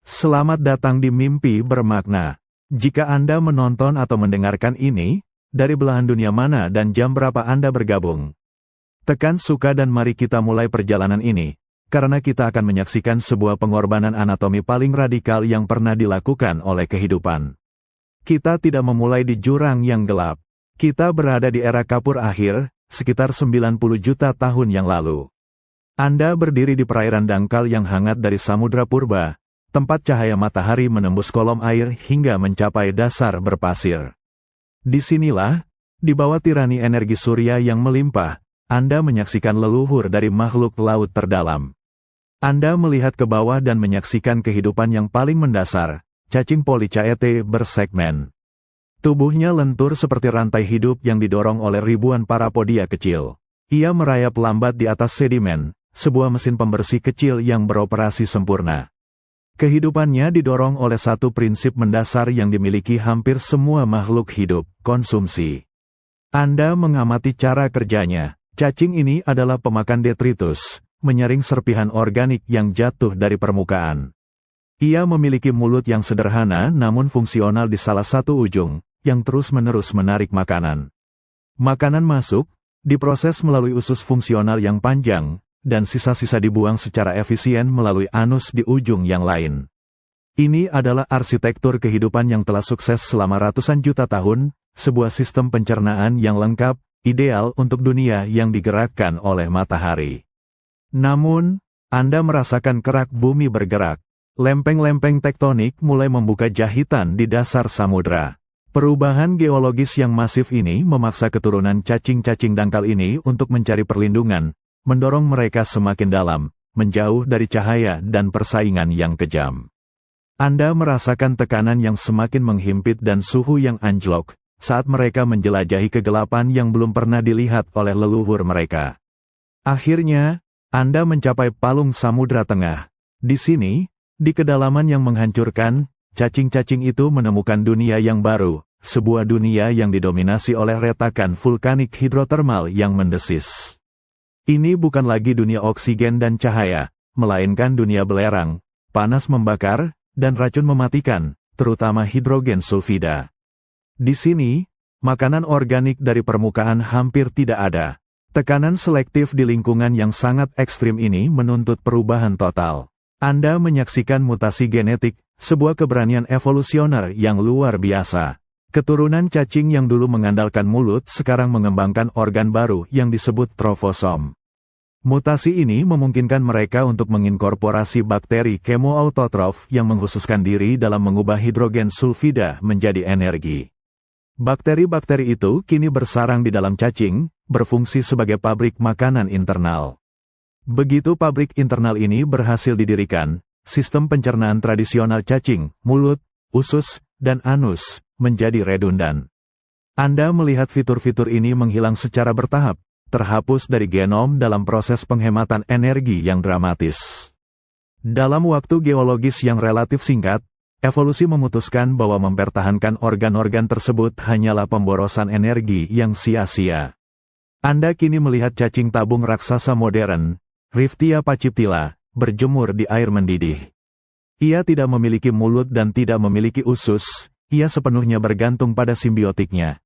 Selamat datang di Mimpi Bermakna. Jika Anda menonton atau mendengarkan ini, dari belahan dunia mana dan jam berapa Anda bergabung? Tekan suka dan mari kita mulai perjalanan ini, karena kita akan menyaksikan sebuah pengorbanan anatomi paling radikal yang pernah dilakukan oleh kehidupan. Kita tidak memulai di jurang yang gelap. Kita berada di era kapur akhir, sekitar 90 juta tahun yang lalu. Anda berdiri di perairan dangkal yang hangat dari Samudra Purba, tempat cahaya matahari menembus kolom air hingga mencapai dasar berpasir. Disinilah, di bawah tirani energi surya yang melimpah, Anda menyaksikan leluhur dari makhluk laut terdalam. Anda melihat ke bawah dan menyaksikan kehidupan yang paling mendasar, cacing Polychaete bersegmen. Tubuhnya lentur seperti rantai hidup yang didorong oleh ribuan parapodia kecil. Ia merayap lambat di atas sedimen, sebuah mesin pembersih kecil yang beroperasi sempurna. Kehidupannya didorong oleh satu prinsip mendasar yang dimiliki hampir semua makhluk hidup, konsumsi. Anda mengamati cara kerjanya. Cacing ini adalah pemakan detritus, menyaring serpihan organik yang jatuh dari permukaan. Ia memiliki mulut yang sederhana namun fungsional di salah satu ujung, yang terus-menerus menarik makanan. Makanan masuk, diproses melalui usus fungsional yang panjang, dan sisa-sisa dibuang secara efisien melalui anus di ujung yang lain. Ini adalah arsitektur kehidupan yang telah sukses selama ratusan juta tahun, sebuah sistem pencernaan yang lengkap, ideal untuk dunia yang digerakkan oleh matahari. Namun, Anda merasakan kerak bumi bergerak. Lempeng-lempeng tektonik mulai membuka jahitan di dasar samudra. Perubahan geologis yang masif ini memaksa keturunan cacing-cacing dangkal ini untuk mencari perlindungan, mendorong mereka semakin dalam, menjauh dari cahaya dan persaingan yang kejam. Anda merasakan tekanan yang semakin menghimpit dan suhu yang anjlok, saat mereka menjelajahi kegelapan yang belum pernah dilihat oleh leluhur mereka. Akhirnya, Anda mencapai palung Samudra Tengah. Di sini, di kedalaman yang menghancurkan, cacing-cacing itu menemukan dunia yang baru, sebuah dunia yang didominasi oleh retakan vulkanik hidrotermal yang mendesis. Ini bukan lagi dunia oksigen dan cahaya, melainkan dunia belerang, panas membakar, dan racun mematikan, terutama hidrogen sulfida. Di sini, makanan organik dari permukaan hampir tidak ada. Tekanan selektif di lingkungan yang sangat ekstrim ini menuntut perubahan total. Anda menyaksikan mutasi genetik, sebuah keberanian evolusioner yang luar biasa. Keturunan cacing yang dulu mengandalkan mulut sekarang mengembangkan organ baru yang disebut trofosom. Mutasi ini memungkinkan mereka untuk menginkorporasi bakteri kemoautotrof yang mengkhususkan diri dalam mengubah hidrogen sulfida menjadi energi. Bakteri-bakteri itu kini bersarang di dalam cacing, berfungsi sebagai pabrik makanan internal. Begitu pabrik internal ini berhasil didirikan, sistem pencernaan tradisional cacing, mulut, usus, dan anus, menjadi redundan. Anda melihat fitur-fitur ini menghilang secara bertahap, terhapus dari genom dalam proses penghematan energi yang dramatis. Dalam waktu geologis yang relatif singkat, evolusi memutuskan bahwa mempertahankan organ-organ tersebut hanyalah pemborosan energi yang sia-sia. Anda kini melihat cacing tabung raksasa modern, Riftia pachyptila, berjemur di air mendidih. Ia tidak memiliki mulut dan tidak memiliki usus, ia sepenuhnya bergantung pada simbiotiknya.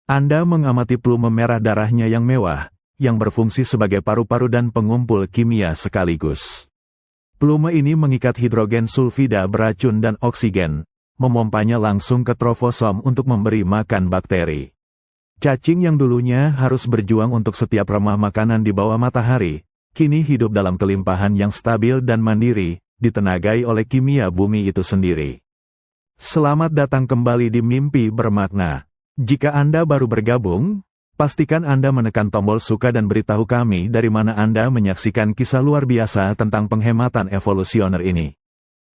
Anda mengamati plume merah darahnya yang mewah, yang berfungsi sebagai paru-paru dan pengumpul kimia sekaligus. Plume ini mengikat hidrogen sulfida beracun dan oksigen, memompanya langsung ke trofosom untuk memberi makan bakteri. Cacing yang dulunya harus berjuang untuk setiap remah makanan di bawah matahari, kini hidup dalam kelimpahan yang stabil dan mandiri, ditenagai oleh kimia bumi itu sendiri. Selamat datang kembali di Mimpi Bermakna. Jika Anda baru bergabung, pastikan Anda menekan tombol suka dan beritahu kami dari mana Anda menyaksikan kisah luar biasa tentang penghematan evolusioner ini.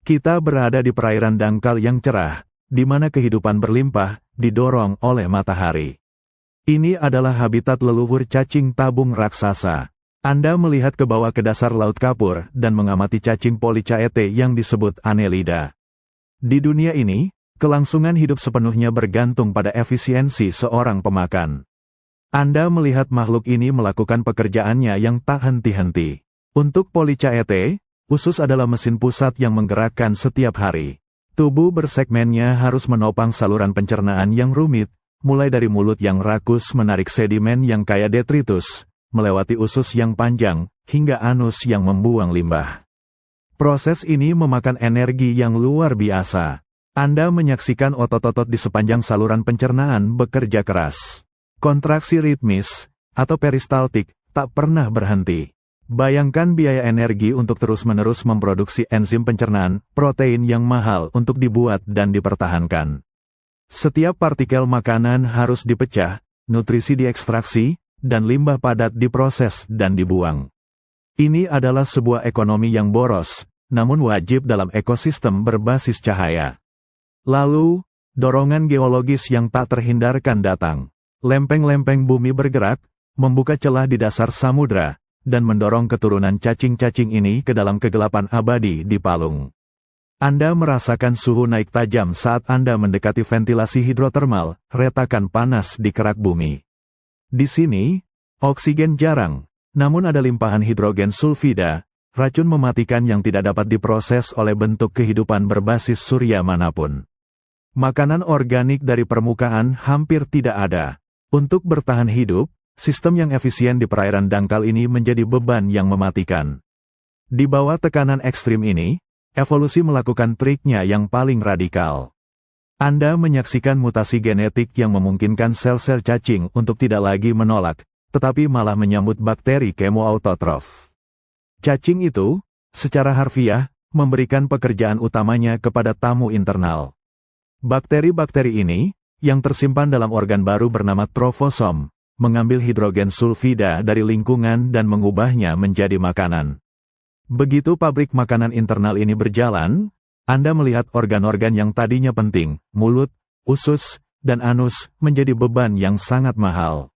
Kita berada di perairan dangkal yang cerah, di mana kehidupan berlimpah, didorong oleh matahari. Ini adalah habitat leluhur cacing tabung raksasa. Anda melihat ke bawah ke dasar laut kapur dan mengamati cacing Polychaete yang disebut Annelida. Di dunia ini, kelangsungan hidup sepenuhnya bergantung pada efisiensi seorang pemakan. Anda melihat makhluk ini melakukan pekerjaannya yang tak henti-henti. Untuk Polychaete, Usus adalah mesin pusat yang menggerakkan setiap hari. Tubuh bersegmennya harus menopang saluran pencernaan yang rumit, mulai dari mulut yang rakus menarik sedimen yang kaya detritus, melewati usus yang panjang, hingga anus yang membuang limbah. Proses ini memakan energi yang luar biasa. Anda menyaksikan otot-otot di sepanjang saluran pencernaan bekerja keras. Kontraksi ritmis, atau peristaltik, tak pernah berhenti. Bayangkan biaya energi untuk terus-menerus memproduksi enzim pencernaan, protein yang mahal untuk dibuat dan dipertahankan. Setiap partikel makanan harus dipecah, nutrisi diekstraksi, dan limbah padat diproses dan dibuang. Ini adalah sebuah ekonomi yang boros, namun wajib dalam ekosistem berbasis cahaya. Lalu, dorongan geologis yang tak terhindarkan datang. Lempeng-lempeng bumi bergerak, membuka celah di dasar samudra, dan mendorong keturunan cacing-cacing ini ke dalam kegelapan abadi di palung. Anda merasakan suhu naik tajam saat Anda mendekati ventilasi hidrotermal, retakan panas di kerak bumi. Di sini, oksigen jarang, namun ada limpahan hidrogen sulfida, racun mematikan yang tidak dapat diproses oleh bentuk kehidupan berbasis surya manapun. Makanan organik dari permukaan hampir tidak ada. Untuk bertahan hidup, sistem yang efisien di perairan dangkal ini menjadi beban yang mematikan. Di bawah tekanan ekstrim ini, evolusi melakukan triknya yang paling radikal. Anda menyaksikan mutasi genetik yang memungkinkan sel-sel cacing untuk tidak lagi menolak, tetapi malah menyambut bakteri kemoautotrof. Cacing itu, secara harfiah, memberikan pekerjaan utamanya kepada tamu internal. Bakteri-bakteri ini, yang tersimpan dalam organ baru bernama trofosom, mengambil hidrogen sulfida dari lingkungan dan mengubahnya menjadi makanan. Begitu pabrik makanan internal ini berjalan, Anda melihat organ-organ yang tadinya penting, mulut, usus, dan anus, menjadi beban yang sangat mahal.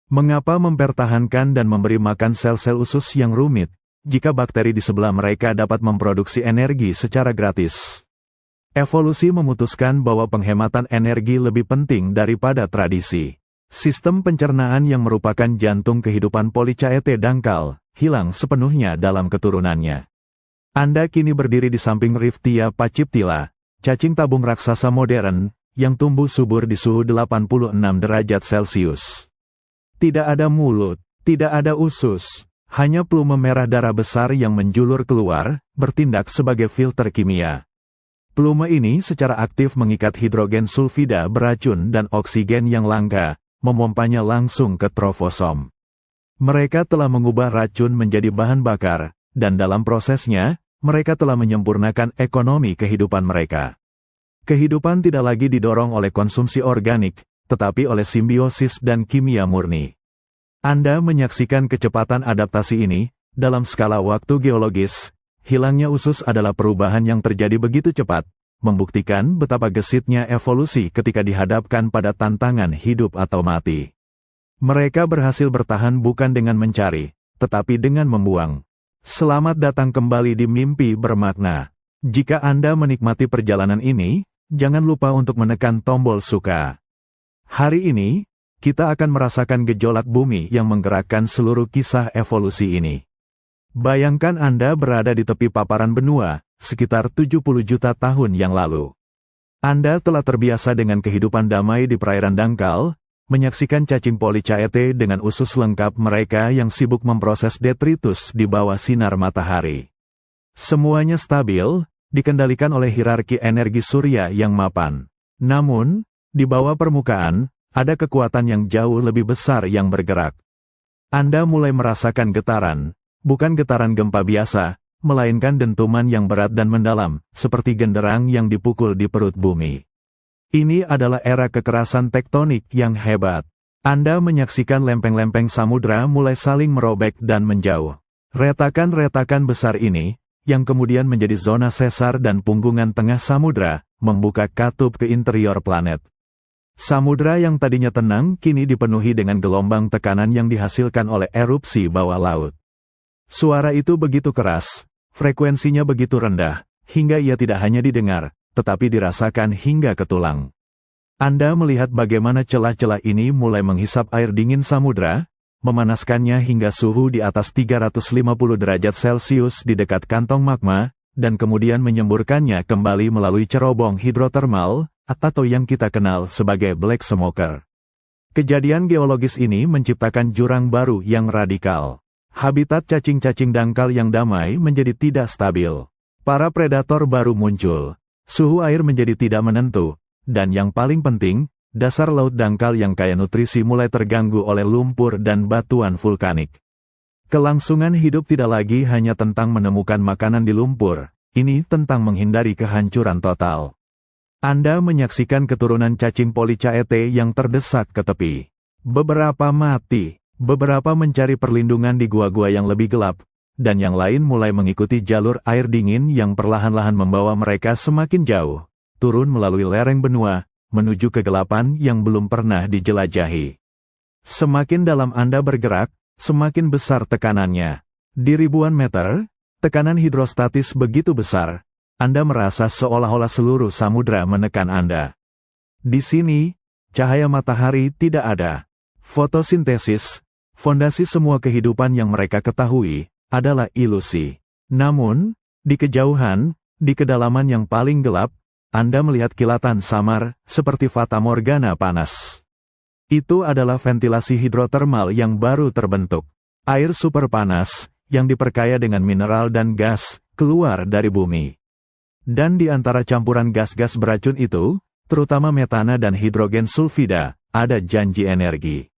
Mengapa mempertahankan dan memberi makan sel-sel usus yang rumit, jika bakteri di sebelah mereka dapat memproduksi energi secara gratis? Evolusi memutuskan bahwa penghematan energi lebih penting daripada tradisi. Sistem pencernaan yang merupakan jantung kehidupan Polychaete dangkal, hilang sepenuhnya dalam keturunannya. Anda kini berdiri di samping Riftia pachyptila, cacing tabung raksasa modern, yang tumbuh subur di suhu 86 derajat Celcius. Tidak ada mulut, tidak ada usus, hanya plume merah darah besar yang menjulur keluar, bertindak sebagai filter kimia. Plume ini secara aktif mengikat hidrogen sulfida beracun dan oksigen yang langka, memompanya langsung ke trofosom. Mereka telah mengubah racun menjadi bahan bakar, dan dalam prosesnya, mereka telah menyempurnakan ekonomi kehidupan mereka. Kehidupan tidak lagi didorong oleh konsumsi organik, tetapi oleh simbiosis dan kimia murni. Anda menyaksikan kecepatan adaptasi ini, dalam skala waktu geologis, hilangnya usus adalah perubahan yang terjadi begitu cepat, membuktikan betapa gesitnya evolusi ketika dihadapkan pada tantangan hidup atau mati. Mereka berhasil bertahan bukan dengan mencari, tetapi dengan membuang. Selamat datang kembali di Mimpi Bermakna. Jika Anda menikmati perjalanan ini, jangan lupa untuk menekan tombol suka. Hari ini, kita akan merasakan gejolak bumi yang menggerakkan seluruh kisah evolusi ini. Bayangkan Anda berada di tepi paparan benua, sekitar 70 juta tahun yang lalu. Anda telah terbiasa dengan kehidupan damai di perairan dangkal, menyaksikan cacing Polychaete dengan usus lengkap mereka yang sibuk memproses detritus di bawah sinar matahari. Semuanya stabil, dikendalikan oleh hierarki energi surya yang mapan. Namun, di bawah permukaan, ada kekuatan yang jauh lebih besar yang bergerak. Anda mulai merasakan getaran, bukan getaran gempa biasa, melainkan dentuman yang berat dan mendalam, seperti genderang yang dipukul di perut bumi. Ini adalah era kekerasan tektonik yang hebat. Anda menyaksikan lempeng-lempeng samudra mulai saling merobek dan menjauh. Retakan-retakan besar ini, yang kemudian menjadi zona sesar dan punggungan tengah samudra, membuka katup ke interior planet. Samudra yang tadinya tenang kini dipenuhi dengan gelombang tekanan yang dihasilkan oleh erupsi bawah laut. Suara itu begitu keras, frekuensinya begitu rendah, hingga ia tidak hanya didengar, tetapi dirasakan hingga ke tulang. Anda melihat bagaimana celah-celah ini mulai menghisap air dingin samudra, memanaskannya hingga suhu di atas 350 derajat Celcius di dekat kantong magma, dan kemudian menyemburkannya kembali melalui cerobong hidrotermal, atau yang kita kenal sebagai black smoker. Kejadian geologis ini menciptakan jurang baru yang radikal. Habitat cacing-cacing dangkal yang damai menjadi tidak stabil. Para predator baru muncul. Suhu air menjadi tidak menentu. Dan yang paling penting, dasar laut dangkal yang kaya nutrisi mulai terganggu oleh lumpur dan batuan vulkanik. Kelangsungan hidup tidak lagi hanya tentang menemukan makanan di lumpur. Ini tentang menghindari kehancuran total. Anda menyaksikan keturunan cacing Polychaete yang terdesak ke tepi. Beberapa mati. Beberapa mencari perlindungan di gua-gua yang lebih gelap, dan yang lain mulai mengikuti jalur air dingin yang perlahan-lahan membawa mereka semakin jauh, turun melalui lereng benua, menuju kegelapan yang belum pernah dijelajahi. Semakin dalam Anda bergerak, semakin besar tekanannya. Di ribuan meter, tekanan hidrostatis begitu besar, Anda merasa seolah-olah seluruh samudra menekan Anda. Di sini, cahaya matahari tidak ada. Fotosintesis, fondasi semua kehidupan yang mereka ketahui, adalah ilusi. Namun, di kejauhan, di kedalaman yang paling gelap, Anda melihat kilatan samar, seperti fata morgana panas. Itu adalah ventilasi hidrotermal yang baru terbentuk. Air super panas, yang diperkaya dengan mineral dan gas, keluar dari bumi. Dan di antara campuran gas-gas beracun itu, terutama metana dan hidrogen sulfida, ada janji energi.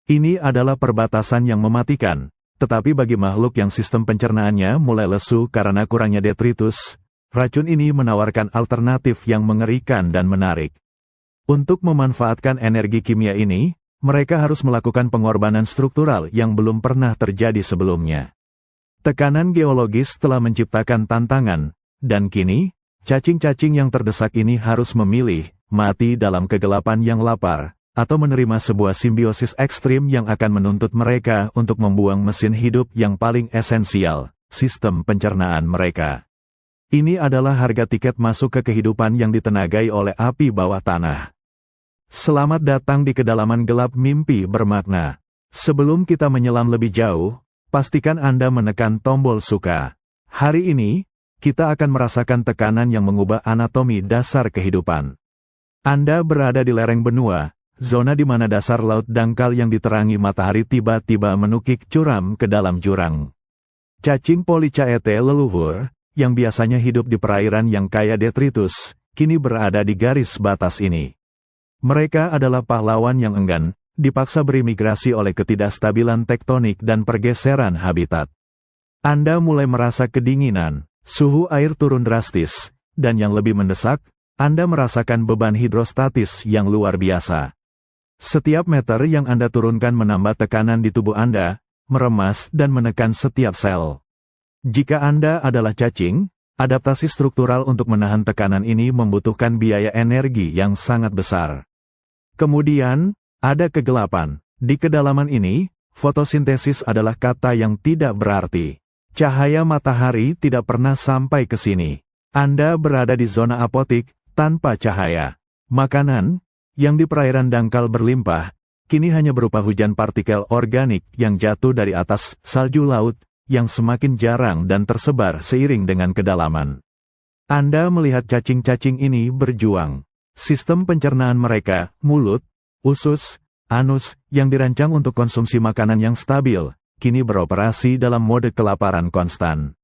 Ini adalah perbatasan yang mematikan, tetapi bagi makhluk yang sistem pencernaannya mulai lesu karena kurangnya detritus, racun ini menawarkan alternatif yang mengerikan dan menarik. Untuk memanfaatkan energi kimia ini, mereka harus melakukan pengorbanan struktural yang belum pernah terjadi sebelumnya. Tekanan geologis telah menciptakan tantangan, dan kini, cacing-cacing yang terdesak ini harus memilih, mati dalam kegelapan yang lapar, atau menerima sebuah simbiosis ekstrim yang akan menuntut mereka untuk membuang mesin hidup yang paling esensial, sistem pencernaan mereka. Ini adalah harga tiket masuk ke kehidupan yang ditenagai oleh api bawah tanah. Selamat datang di kedalaman gelap mimpi bermakna. Sebelum kita menyelam lebih jauh, pastikan Anda menekan tombol suka. Hari ini, kita akan merasakan tekanan yang mengubah anatomi dasar kehidupan. Anda berada di lereng benua, zona di mana dasar laut dangkal yang diterangi matahari tiba-tiba menukik curam ke dalam jurang. Cacing Polychaete leluhur, yang biasanya hidup di perairan yang kaya detritus, kini berada di garis batas ini. Mereka adalah pahlawan yang enggan, dipaksa berimigrasi oleh ketidakstabilan tektonik dan pergeseran habitat. Anda mulai merasa kedinginan, suhu air turun drastis, dan yang lebih mendesak, Anda merasakan beban hidrostatis yang luar biasa. Setiap meter yang Anda turunkan menambah tekanan di tubuh Anda, meremas dan menekan setiap sel. Jika Anda adalah cacing, adaptasi struktural untuk menahan tekanan ini membutuhkan biaya energi yang sangat besar. Kemudian, ada kegelapan. Di kedalaman ini, fotosintesis adalah kata yang tidak berarti. Cahaya matahari tidak pernah sampai ke sini. Anda berada di zona apotik, tanpa cahaya. Makanan, yang di perairan dangkal berlimpah, kini hanya berupa hujan partikel organik yang jatuh dari atas salju laut, yang semakin jarang dan tersebar seiring dengan kedalaman. Anda melihat cacing-cacing ini berjuang. Sistem pencernaan mereka, mulut, usus, anus, yang dirancang untuk konsumsi makanan yang stabil, kini beroperasi dalam mode kelaparan konstan.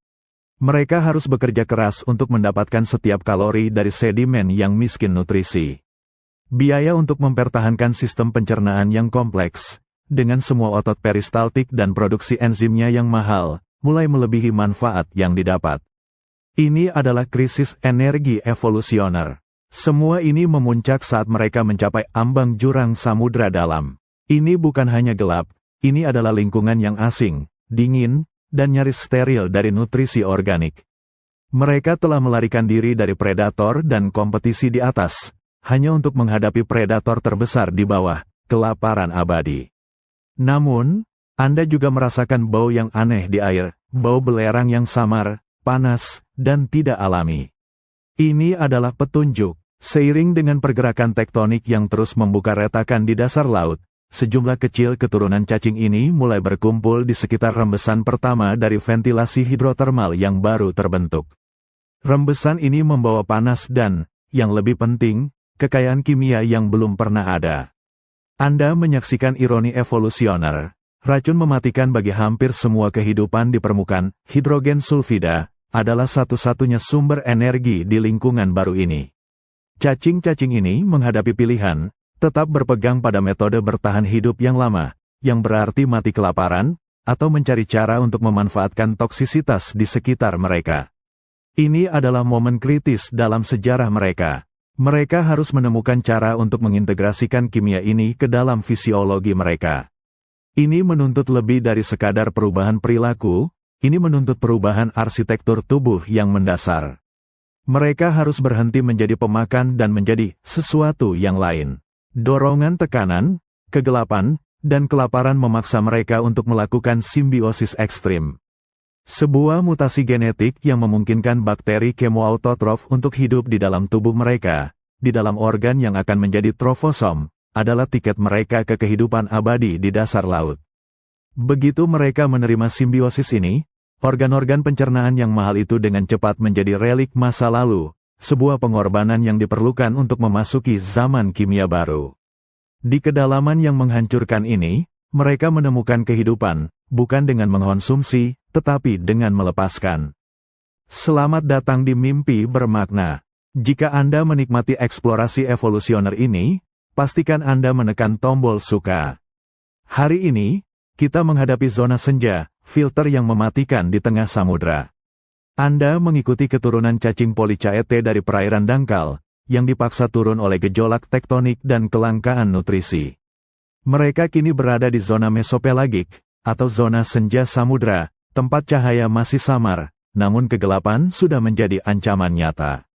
Mereka harus bekerja keras untuk mendapatkan setiap kalori dari sedimen yang miskin nutrisi. Biaya untuk mempertahankan sistem pencernaan yang kompleks, dengan semua otot peristaltik dan produksi enzimnya yang mahal, mulai melebihi manfaat yang didapat. Ini adalah krisis energi evolusioner. Semua ini memuncak saat mereka mencapai ambang jurang samudra dalam. Ini bukan hanya gelap, ini adalah lingkungan yang asing, dingin, dan nyaris steril dari nutrisi organik. Mereka telah melarikan diri dari predator dan kompetisi di atas, hanya untuk menghadapi predator terbesar di bawah, kelaparan abadi. Namun, Anda juga merasakan bau yang aneh di air, bau belerang yang samar, panas, dan tidak alami. Ini adalah petunjuk. Seiring dengan pergerakan tektonik yang terus membuka retakan di dasar laut, sejumlah kecil keturunan cacing ini mulai berkumpul di sekitar rembesan pertama dari ventilasi hidrotermal yang baru terbentuk. Rembesan ini membawa panas dan, yang lebih penting, kekayaan kimia yang belum pernah ada. Anda menyaksikan ironi evolusioner. Racun mematikan bagi hampir semua kehidupan di permukaan, hidrogen sulfida, adalah satu-satunya sumber energi di lingkungan baru ini. Cacing-cacing ini menghadapi pilihan, tetap berpegang pada metode bertahan hidup yang lama, yang berarti mati kelaparan, atau mencari cara untuk memanfaatkan toksisitas di sekitar mereka. Ini adalah momen kritis dalam sejarah mereka. Mereka harus menemukan cara untuk mengintegrasikan kimia ini ke dalam fisiologi mereka. Ini menuntut lebih dari sekadar perubahan perilaku, ini menuntut perubahan arsitektur tubuh yang mendasar. Mereka harus berhenti menjadi pemakan dan menjadi sesuatu yang lain. Dorongan tekanan, kegelapan, dan kelaparan memaksa mereka untuk melakukan simbiosis ekstrim. Sebuah mutasi genetik yang memungkinkan bakteri kemoautotrof untuk hidup di dalam tubuh mereka, di dalam organ yang akan menjadi trofosom, adalah tiket mereka ke kehidupan abadi di dasar laut. Begitu mereka menerima simbiosis ini, organ-organ pencernaan yang mahal itu dengan cepat menjadi relik masa lalu, sebuah pengorbanan yang diperlukan untuk memasuki zaman kimia baru. Di kedalaman yang menghancurkan ini, mereka menemukan kehidupan, bukan dengan mengkonsumsi, tetapi dengan melepaskan. Selamat datang di Mimpi Bermakna. Jika Anda menikmati eksplorasi evolusioner ini, pastikan Anda menekan tombol suka. Hari ini, kita menghadapi zona senja, filter yang mematikan di tengah samudra. Anda mengikuti keturunan cacing Polychaete dari perairan dangkal, yang dipaksa turun oleh gejolak tektonik dan kelangkaan nutrisi. Mereka kini berada di zona mesopelagik, atau zona senja samudra, tempat cahaya masih samar, namun kegelapan sudah menjadi ancaman nyata.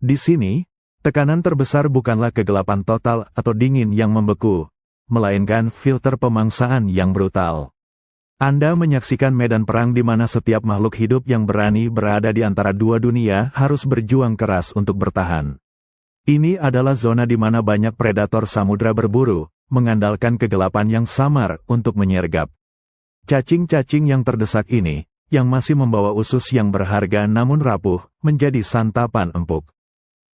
Di sini, tekanan terbesar bukanlah kegelapan total atau dingin yang membeku, melainkan filter pemangsaan yang brutal. Anda menyaksikan medan perang di mana setiap makhluk hidup yang berani berada di antara dua dunia harus berjuang keras untuk bertahan. Ini adalah zona di mana banyak predator samudra berburu, mengandalkan kegelapan yang samar untuk menyergap. Cacing-cacing yang terdesak ini, yang masih membawa usus yang berharga namun rapuh, menjadi santapan empuk.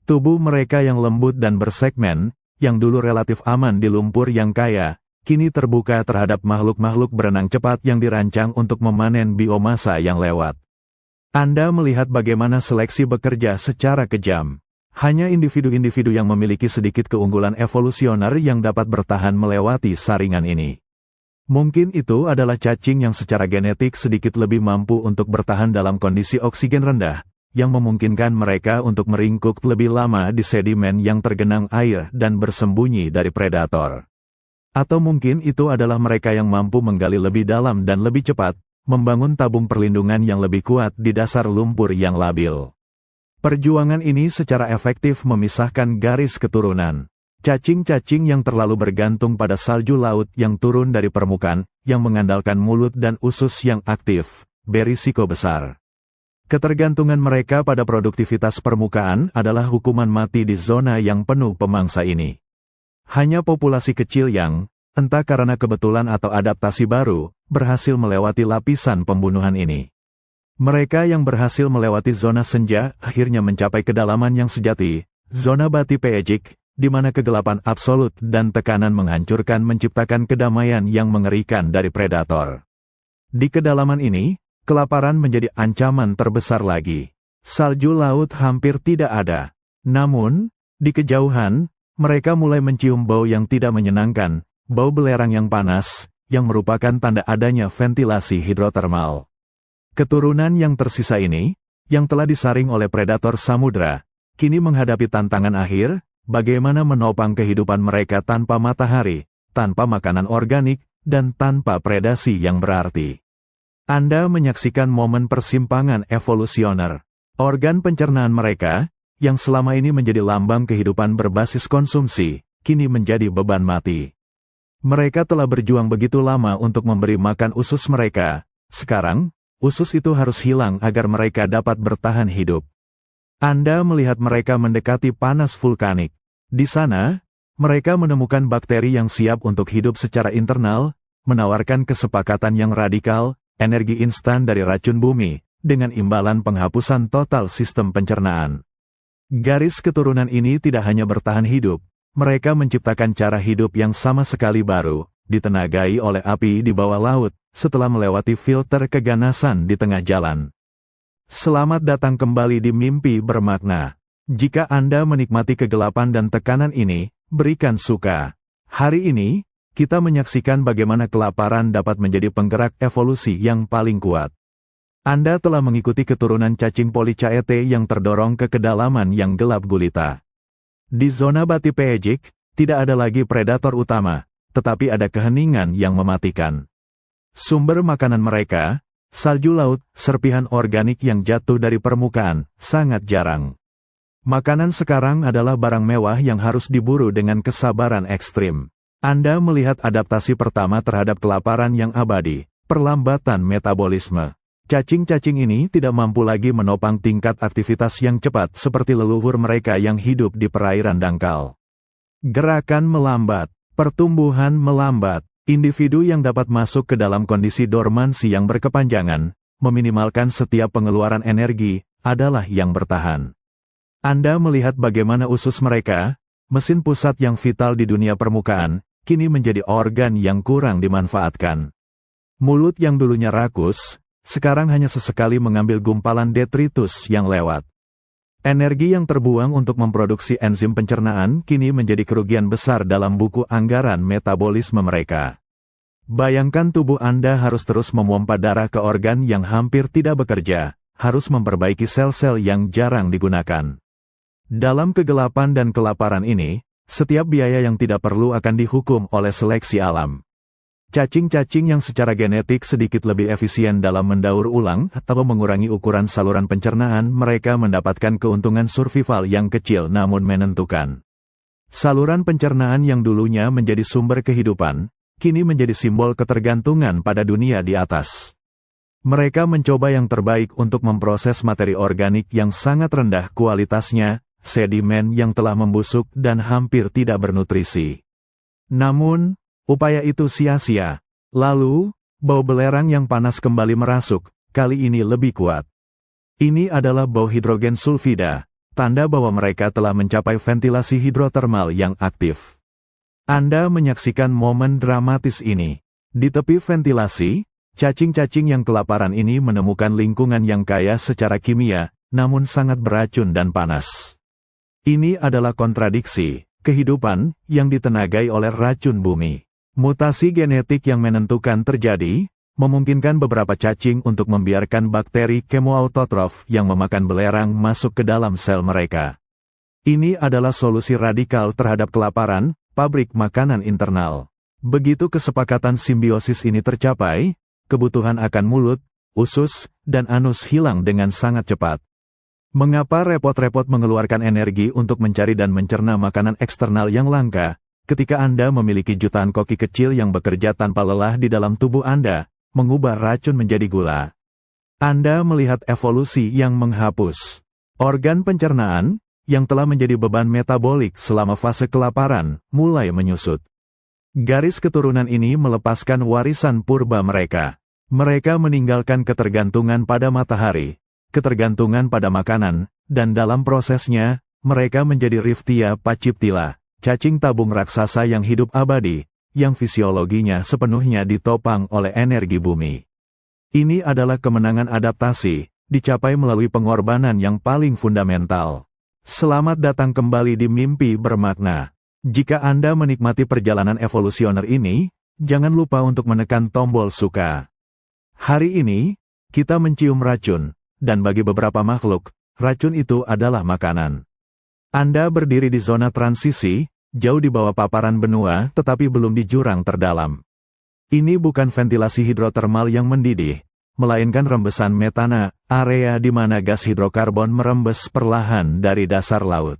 Tubuh mereka yang lembut dan bersegmen, yang dulu relatif aman di lumpur yang kaya, kini terbuka terhadap makhluk-makhluk berenang cepat yang dirancang untuk memanen biomasa yang lewat. Anda melihat bagaimana seleksi bekerja secara kejam. Hanya individu-individu yang memiliki sedikit keunggulan evolusioner yang dapat bertahan melewati saringan ini. Mungkin itu adalah cacing yang secara genetik sedikit lebih mampu untuk bertahan dalam kondisi oksigen rendah, yang memungkinkan mereka untuk meringkuk lebih lama di sedimen yang tergenang air dan bersembunyi dari predator. Atau mungkin itu adalah mereka yang mampu menggali lebih dalam dan lebih cepat, membangun tabung perlindungan yang lebih kuat di dasar lumpur yang labil. Perjuangan ini secara efektif memisahkan garis keturunan. Cacing-cacing yang terlalu bergantung pada salju laut yang turun dari permukaan, yang mengandalkan mulut dan usus yang aktif, berisiko besar. Ketergantungan mereka pada produktivitas permukaan adalah hukuman mati di zona yang penuh pemangsa ini. Hanya populasi kecil yang, entah karena kebetulan atau adaptasi baru, berhasil melewati lapisan pembunuhan ini. Mereka yang berhasil melewati zona senja akhirnya mencapai kedalaman yang sejati, zona Bathypelagic, di mana kegelapan absolut dan tekanan menghancurkan menciptakan kedamaian yang mengerikan dari predator. Di kedalaman ini, kelaparan menjadi ancaman terbesar lagi. Salju laut hampir tidak ada. Namun, di kejauhan, mereka mulai mencium bau yang tidak menyenangkan, bau belerang yang panas, yang merupakan tanda adanya ventilasi hidrotermal. Keturunan yang tersisa ini, yang telah disaring oleh predator samudra, kini menghadapi tantangan akhir, bagaimana menopang kehidupan mereka tanpa matahari, tanpa makanan organik, dan tanpa predasi yang berarti. Anda menyaksikan momen persimpangan evolusioner. Organ pencernaan mereka, yang selama ini menjadi lambang kehidupan berbasis konsumsi, kini menjadi beban mati. Mereka telah berjuang begitu lama untuk memberi makan usus mereka. Sekarang, usus itu harus hilang agar mereka dapat bertahan hidup. Anda melihat mereka mendekati panas vulkanik. Di sana, Mereka menemukan bakteri yang siap untuk hidup secara internal, menawarkan kesepakatan yang radikal, energi instan dari racun bumi, dengan imbalan penghapusan total sistem pencernaan. Garis keturunan ini tidak hanya bertahan hidup, mereka menciptakan cara hidup yang sama sekali baru, ditenagai oleh api di bawah laut, setelah melewati filter keganasan di tengah jalan. Selamat datang kembali di Mimpi Bermakna. Jika Anda menikmati kegelapan dan tekanan ini, berikan suka. Hari ini, kita menyaksikan bagaimana kelaparan dapat menjadi penggerak evolusi yang paling kuat. Anda telah mengikuti keturunan cacing Polychaete yang terdorong ke kedalaman yang gelap gulita. Di zona Bathypelagic, tidak ada lagi predator utama, tetapi ada keheningan yang mematikan. Sumber makanan mereka, salju laut, serpihan organik yang jatuh dari permukaan, sangat jarang. Makanan sekarang adalah barang mewah yang harus diburu dengan kesabaran ekstrim. Anda melihat adaptasi pertama terhadap kelaparan yang abadi, perlambatan metabolisme. Cacing-cacing ini tidak mampu lagi menopang tingkat aktivitas yang cepat seperti leluhur mereka yang hidup di perairan dangkal. Gerakan melambat, pertumbuhan melambat, individu yang dapat masuk ke dalam kondisi dormansi yang berkepanjangan, meminimalkan setiap pengeluaran energi, adalah yang bertahan. Anda melihat bagaimana usus mereka, mesin pusat yang vital di dunia permukaan, kini menjadi organ yang kurang dimanfaatkan. Mulut yang dulunya rakus, sekarang hanya sesekali mengambil gumpalan detritus yang lewat. Energi yang terbuang untuk memproduksi enzim pencernaan kini menjadi kerugian besar dalam buku anggaran metabolisme mereka. Bayangkan tubuh Anda harus terus memompa darah ke organ yang hampir tidak bekerja, harus memperbaiki sel-sel yang jarang digunakan. Dalam kegelapan dan kelaparan ini, setiap biaya yang tidak perlu akan dihukum oleh seleksi alam. Cacing-cacing yang secara genetik sedikit lebih efisien dalam mendaur ulang atau mengurangi ukuran saluran pencernaan, mereka mendapatkan keuntungan survival yang kecil namun menentukan. Saluran pencernaan yang dulunya menjadi sumber kehidupan, kini menjadi simbol ketergantungan pada dunia di atas. Mereka mencoba yang terbaik untuk memproses materi organik yang sangat rendah kualitasnya, sedimen yang telah membusuk dan hampir tidak bernutrisi. Namun, upaya itu sia-sia. Lalu, bau belerang yang panas kembali merasuk, kali ini lebih kuat. Ini adalah bau hidrogen sulfida, tanda bahwa mereka telah mencapai ventilasi hidrotermal yang aktif. Anda menyaksikan momen dramatis ini. Di tepi ventilasi, cacing-cacing yang kelaparan ini menemukan lingkungan yang kaya secara kimia, namun sangat beracun dan panas. Ini adalah kontradiksi, kehidupan yang ditenagai oleh racun bumi. Mutasi genetik yang menentukan terjadi, memungkinkan beberapa cacing untuk membiarkan bakteri kemoautotrof yang memakan belerang masuk ke dalam sel mereka. Ini adalah solusi radikal terhadap kelaparan, pabrik makanan internal. Begitu kesepakatan simbiosis ini tercapai, kebutuhan akan mulut, usus, dan anus hilang dengan sangat cepat. Mengapa repot-repot mengeluarkan energi untuk mencari dan mencerna makanan eksternal yang langka, ketika Anda memiliki jutaan koki kecil yang bekerja tanpa lelah di dalam tubuh Anda, mengubah racun menjadi gula? Anda melihat evolusi yang menghapus organ pencernaan, yang telah menjadi beban metabolik selama fase kelaparan, mulai menyusut. Garis keturunan ini melepaskan warisan purba mereka. Mereka meninggalkan ketergantungan pada matahari, ketergantungan pada makanan, dan dalam prosesnya, mereka menjadi Riftia Paciptila, cacing tabung raksasa yang hidup abadi, yang fisiologinya sepenuhnya ditopang oleh energi bumi. Ini adalah kemenangan adaptasi, dicapai melalui pengorbanan yang paling fundamental. Selamat datang kembali di Mimpi Bermakna. Jika Anda menikmati perjalanan evolusioner ini, jangan lupa untuk menekan tombol suka. Hari ini, kita mencium racun. Dan bagi beberapa makhluk, racun itu adalah makanan. Anda berdiri di zona transisi, jauh di bawah paparan benua tetapi belum di jurang terdalam. Ini bukan ventilasi hidrotermal yang mendidih, melainkan rembesan metana, area di mana gas hidrokarbon merembes perlahan dari dasar laut.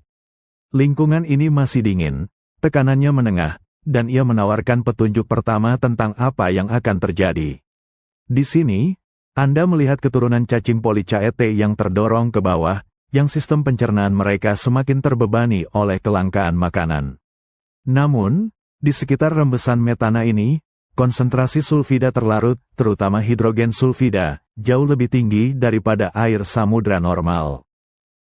Lingkungan ini masih dingin, tekanannya menengah, dan ia menawarkan petunjuk pertama tentang apa yang akan terjadi. Di sini, Anda melihat keturunan cacing Polychaete yang terdorong ke bawah, yang sistem pencernaan mereka semakin terbebani oleh kelangkaan makanan. Namun, di sekitar rembesan metana ini, konsentrasi sulfida terlarut, terutama hidrogen sulfida, jauh lebih tinggi daripada air samudra normal.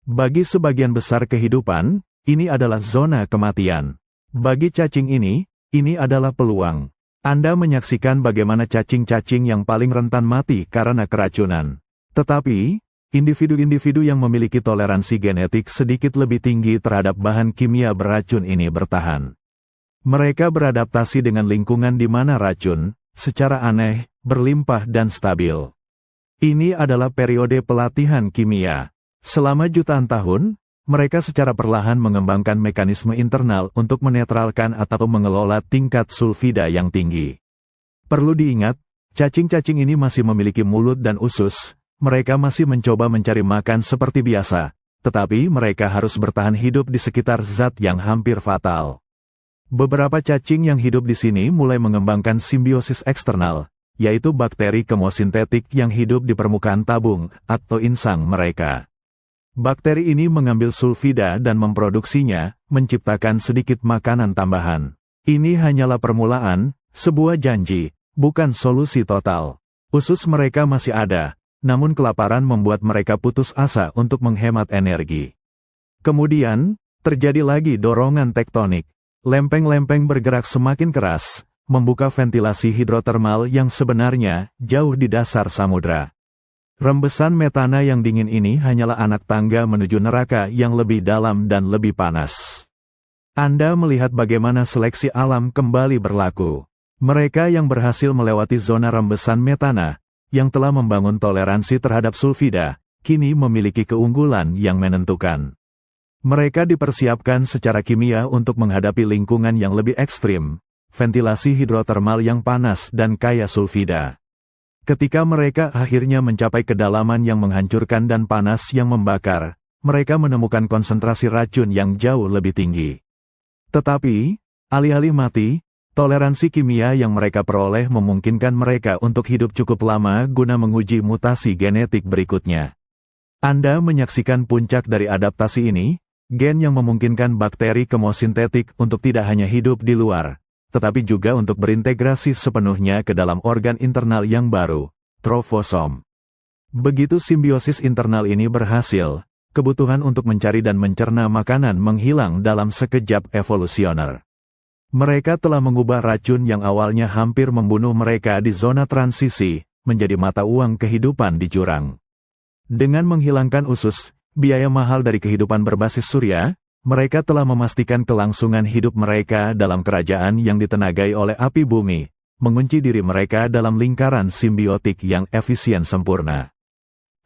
Bagi sebagian besar kehidupan, ini adalah zona kematian. Bagi cacing ini adalah peluang. Anda menyaksikan bagaimana cacing-cacing yang paling rentan mati karena keracunan. Tetapi, individu-individu yang memiliki toleransi genetik sedikit lebih tinggi terhadap bahan kimia beracun ini bertahan. Mereka beradaptasi dengan lingkungan di mana racun, secara aneh, berlimpah dan stabil. Ini adalah periode pelatihan kimia. Selama jutaan tahun, mereka secara perlahan mengembangkan mekanisme internal untuk menetralkan atau mengelola tingkat sulfida yang tinggi. Perlu diingat, cacing-cacing ini masih memiliki mulut dan usus, mereka masih mencoba mencari makan seperti biasa, tetapi mereka harus bertahan hidup di sekitar zat yang hampir fatal. Beberapa cacing yang hidup di sini mulai mengembangkan simbiosis eksternal, yaitu bakteri kemosintetik yang hidup di permukaan tabung atau insang mereka. Bakteri ini mengambil sulfida dan memproduksinya, menciptakan sedikit makanan tambahan. Ini hanyalah permulaan, sebuah janji, bukan solusi total. Usus mereka masih ada, namun kelaparan membuat mereka putus asa untuk menghemat energi. Kemudian, terjadi lagi dorongan tektonik. Lempeng-lempeng bergerak semakin keras, membuka ventilasi hidrotermal yang sebenarnya jauh di dasar samudra. Rembesan metana yang dingin ini hanyalah anak tangga menuju neraka yang lebih dalam dan lebih panas. Anda melihat bagaimana seleksi alam kembali berlaku. Mereka yang berhasil melewati zona rembesan metana, yang telah membangun toleransi terhadap sulfida, kini memiliki keunggulan yang menentukan. Mereka dipersiapkan secara kimia untuk menghadapi lingkungan yang lebih ekstrim, ventilasi hidrotermal yang panas dan kaya sulfida. Ketika mereka akhirnya mencapai kedalaman yang menghancurkan dan panas yang membakar, mereka menemukan konsentrasi racun yang jauh lebih tinggi. Tetapi, alih-alih mati, toleransi kimia yang mereka peroleh memungkinkan mereka untuk hidup cukup lama guna menguji mutasi genetik berikutnya. Anda menyaksikan puncak dari adaptasi ini, gen yang memungkinkan bakteri kemosintetik untuk tidak hanya hidup di luar, tetapi juga untuk berintegrasi sepenuhnya ke dalam organ internal yang baru, trofosom. Begitu simbiosis internal ini berhasil, kebutuhan untuk mencari dan mencerna makanan menghilang dalam sekejap evolusioner. Mereka telah mengubah racun yang awalnya hampir membunuh mereka di zona transisi, menjadi mata uang kehidupan di jurang. Dengan menghilangkan usus, biaya mahal dari kehidupan berbasis surya, mereka telah memastikan kelangsungan hidup mereka dalam kerajaan yang ditenagai oleh api bumi, mengunci diri mereka dalam lingkaran simbiotik yang efisien sempurna.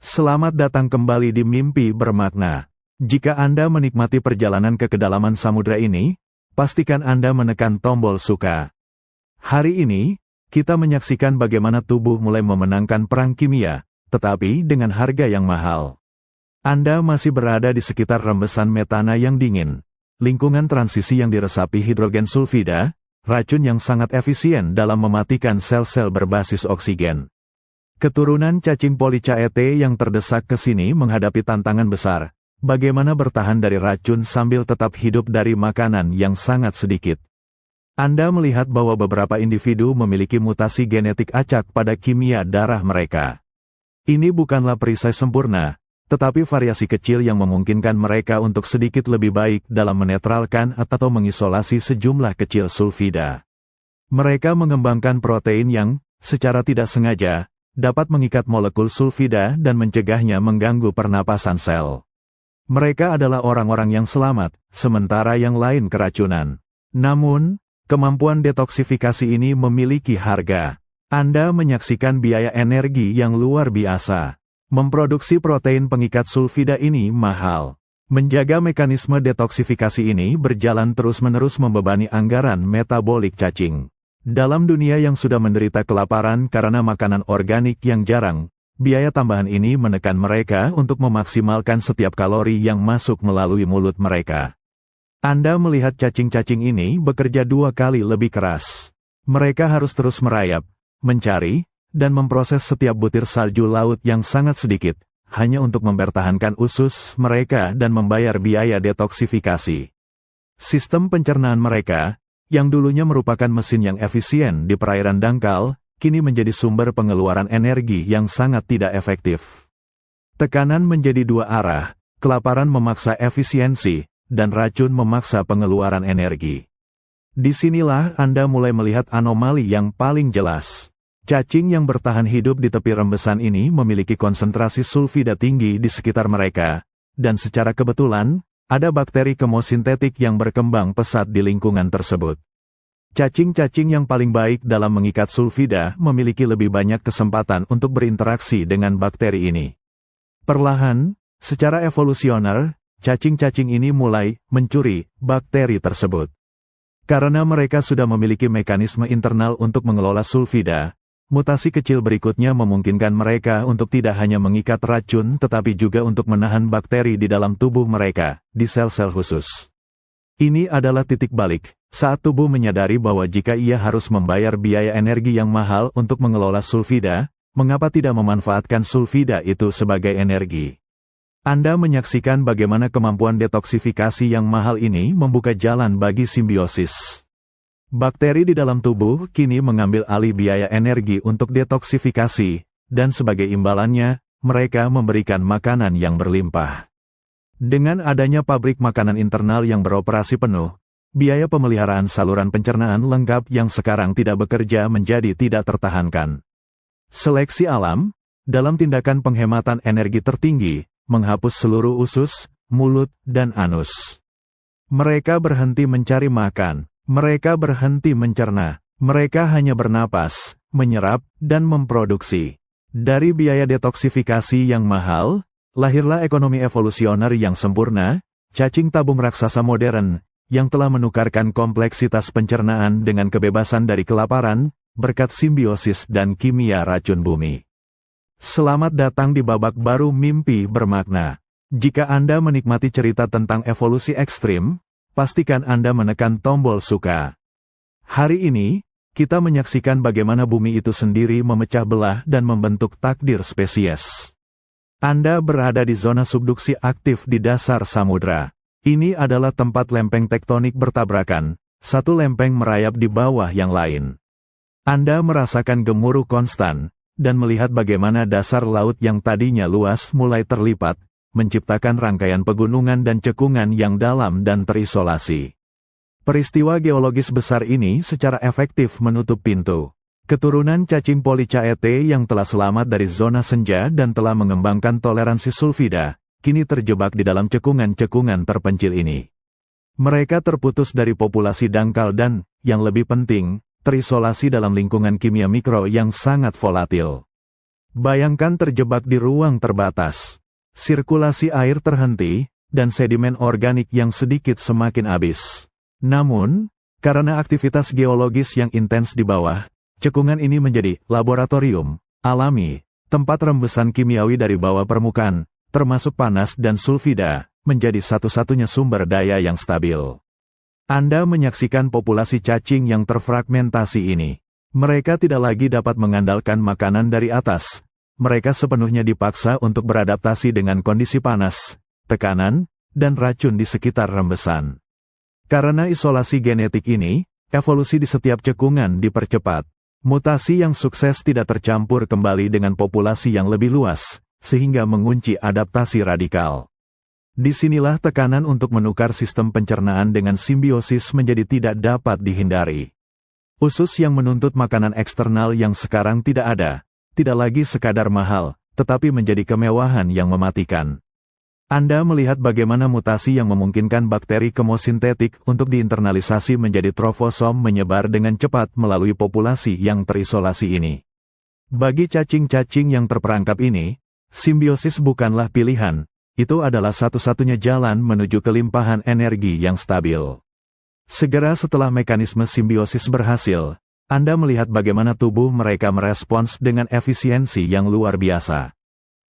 Selamat datang kembali di Mimpi Bermakna. Jika Anda menikmati perjalanan ke kedalaman samudra ini, pastikan Anda menekan tombol suka. Hari ini, kita menyaksikan bagaimana tubuh mulai memenangkan perang kimia, tetapi dengan harga yang mahal. Anda masih berada di sekitar rembesan metana yang dingin, lingkungan transisi yang diresapi hidrogen sulfida, racun yang sangat efisien dalam mematikan sel-sel berbasis oksigen. Keturunan cacing Polychaete yang terdesak ke sini menghadapi tantangan besar, bagaimana bertahan dari racun sambil tetap hidup dari makanan yang sangat sedikit. Anda melihat bahwa beberapa individu memiliki mutasi genetik acak pada kimia darah mereka. Ini bukanlah perisai sempurna, tetapi variasi kecil yang memungkinkan mereka untuk sedikit lebih baik dalam menetralkan atau mengisolasi sejumlah kecil sulfida. Mereka mengembangkan protein yang, secara tidak sengaja, dapat mengikat molekul sulfida dan mencegahnya mengganggu pernapasan sel. Mereka adalah orang-orang yang selamat, sementara yang lain keracunan. Namun, kemampuan detoksifikasi ini memiliki harga. Anda menyaksikan biaya energi yang luar biasa. Memproduksi protein pengikat sulfida ini mahal. Menjaga mekanisme detoksifikasi ini berjalan terus-menerus membebani anggaran metabolik cacing. Dalam dunia yang sudah menderita kelaparan karena makanan organik yang jarang, biaya tambahan ini menekan mereka untuk memaksimalkan setiap kalori yang masuk melalui mulut mereka. Anda melihat cacing-cacing ini bekerja 2 kali lebih keras. Mereka harus terus merayap, mencari, dan memproses setiap butir salju laut yang sangat sedikit, hanya untuk mempertahankan usus mereka dan membayar biaya detoksifikasi. Sistem pencernaan mereka, yang dulunya merupakan mesin yang efisien di perairan dangkal, kini menjadi sumber pengeluaran energi yang sangat tidak efektif. Tekanan menjadi dua arah, kelaparan memaksa efisiensi, dan racun memaksa pengeluaran energi. Disinilah Anda mulai melihat anomali yang paling jelas. Cacing yang bertahan hidup di tepi rembesan ini memiliki konsentrasi sulfida tinggi di sekitar mereka, dan secara kebetulan, ada bakteri kemosintetik yang berkembang pesat di lingkungan tersebut. Cacing-cacing yang paling baik dalam mengikat sulfida memiliki lebih banyak kesempatan untuk berinteraksi dengan bakteri ini. Perlahan, secara evolusioner, cacing-cacing ini mulai mencuri bakteri tersebut. Karena mereka sudah memiliki mekanisme internal untuk mengelola sulfida, mutasi kecil berikutnya memungkinkan mereka untuk tidak hanya mengikat racun tetapi juga untuk menahan bakteri di dalam tubuh mereka, di sel-sel khusus. Ini adalah titik balik, saat tubuh menyadari bahwa jika ia harus membayar biaya energi yang mahal untuk mengelola sulfida, mengapa tidak memanfaatkan sulfida itu sebagai energi? Anda menyaksikan bagaimana kemampuan detoksifikasi yang mahal ini membuka jalan bagi simbiosis. Bakteri di dalam tubuh kini mengambil alih biaya energi untuk detoksifikasi, dan sebagai imbalannya, mereka memberikan makanan yang berlimpah. Dengan adanya pabrik makanan internal yang beroperasi penuh, biaya pemeliharaan saluran pencernaan lengkap yang sekarang tidak bekerja menjadi tidak tertahankan. Seleksi alam, dalam tindakan penghematan energi tertinggi, menghapus seluruh usus, mulut, dan anus. Mereka berhenti mencari makan, mereka berhenti mencerna, mereka hanya bernapas, menyerap, dan memproduksi. Dari biaya detoksifikasi yang mahal, lahirlah ekonomi evolusioner yang sempurna, cacing tabung raksasa modern, yang telah menukarkan kompleksitas pencernaan dengan kebebasan dari kelaparan, berkat simbiosis dan kimia racun bumi. Selamat datang di babak baru mimpi bermakna. Jika Anda menikmati cerita tentang evolusi ekstrim, pastikan Anda menekan tombol suka. Hari ini, kita menyaksikan bagaimana bumi itu sendiri memecah belah dan membentuk takdir spesies. Anda berada di zona subduksi aktif di dasar samudra. Ini adalah tempat lempeng tektonik bertabrakan, satu lempeng merayap di bawah yang lain. Anda merasakan gemuruh konstan, dan melihat bagaimana dasar laut yang tadinya luas mulai terlipat, menciptakan rangkaian pegunungan dan cekungan yang dalam dan terisolasi. Peristiwa geologis besar ini secara efektif menutup pintu. Keturunan cacing Polychaete yang telah selamat dari zona senja dan telah mengembangkan toleransi sulfida, kini terjebak di dalam cekungan-cekungan terpencil ini. Mereka terputus dari populasi dangkal dan, yang lebih penting, terisolasi dalam lingkungan kimia mikro yang sangat volatil. Bayangkan terjebak di ruang terbatas. Sirkulasi air terhenti, dan sedimen organik yang sedikit semakin habis. Namun, karena aktivitas geologis yang intens di bawah, cekungan ini menjadi laboratorium alami, tempat rembesan kimiawi dari bawah permukaan, termasuk panas dan sulfida, menjadi satu-satunya sumber daya yang stabil. Anda menyaksikan populasi cacing yang terfragmentasi ini. Mereka tidak lagi dapat mengandalkan makanan dari atas. Mereka sepenuhnya dipaksa untuk beradaptasi dengan kondisi panas, tekanan, dan racun di sekitar rembesan. Karena isolasi genetik ini, evolusi di setiap cekungan dipercepat. Mutasi yang sukses tidak tercampur kembali dengan populasi yang lebih luas, sehingga mengunci adaptasi radikal. Disinilah tekanan untuk menukar sistem pencernaan dengan simbiosis menjadi tidak dapat dihindari. Usus yang menuntut makanan eksternal yang sekarang tidak ada, tidak lagi sekadar mahal, tetapi menjadi kemewahan yang mematikan. Anda melihat bagaimana mutasi yang memungkinkan bakteri kemosintetik untuk diinternalisasi menjadi trofosom menyebar dengan cepat melalui populasi yang terisolasi ini. Bagi cacing-cacing yang terperangkap ini, simbiosis bukanlah pilihan. Itu adalah satu-satunya jalan menuju kelimpahan energi yang stabil. Segera setelah mekanisme simbiosis berhasil, Anda melihat bagaimana tubuh mereka merespons dengan efisiensi yang luar biasa.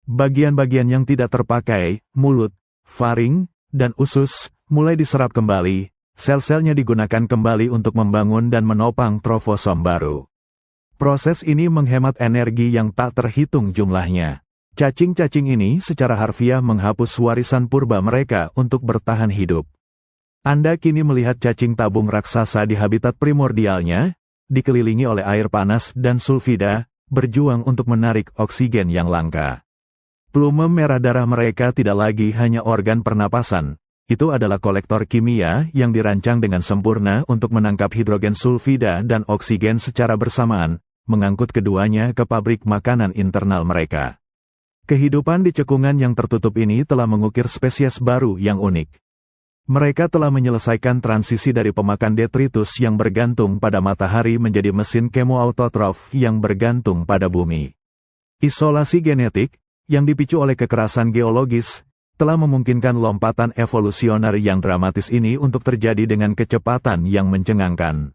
Bagian-bagian yang tidak terpakai, mulut, faring, dan usus, mulai diserap kembali, sel-selnya digunakan kembali untuk membangun dan menopang trofosom baru. Proses ini menghemat energi yang tak terhitung jumlahnya. Cacing-cacing ini secara harfiah menghapus warisan purba mereka untuk bertahan hidup. Anda kini melihat cacing tabung raksasa di habitat primordialnya, dikelilingi oleh air panas dan sulfida, berjuang untuk menarik oksigen yang langka. Plume merah darah mereka tidak lagi hanya organ pernapasan, itu adalah kolektor kimia yang dirancang dengan sempurna untuk menangkap hidrogen sulfida dan oksigen secara bersamaan, mengangkut keduanya ke pabrik makanan internal mereka. Kehidupan di cekungan yang tertutup ini telah mengukir spesies baru yang unik. Mereka telah menyelesaikan transisi dari pemakan detritus yang bergantung pada matahari menjadi mesin kemoautotrof yang bergantung pada bumi. Isolasi genetik, yang dipicu oleh kekerasan geologis, telah memungkinkan lompatan evolusioner yang dramatis ini untuk terjadi dengan kecepatan yang mencengangkan.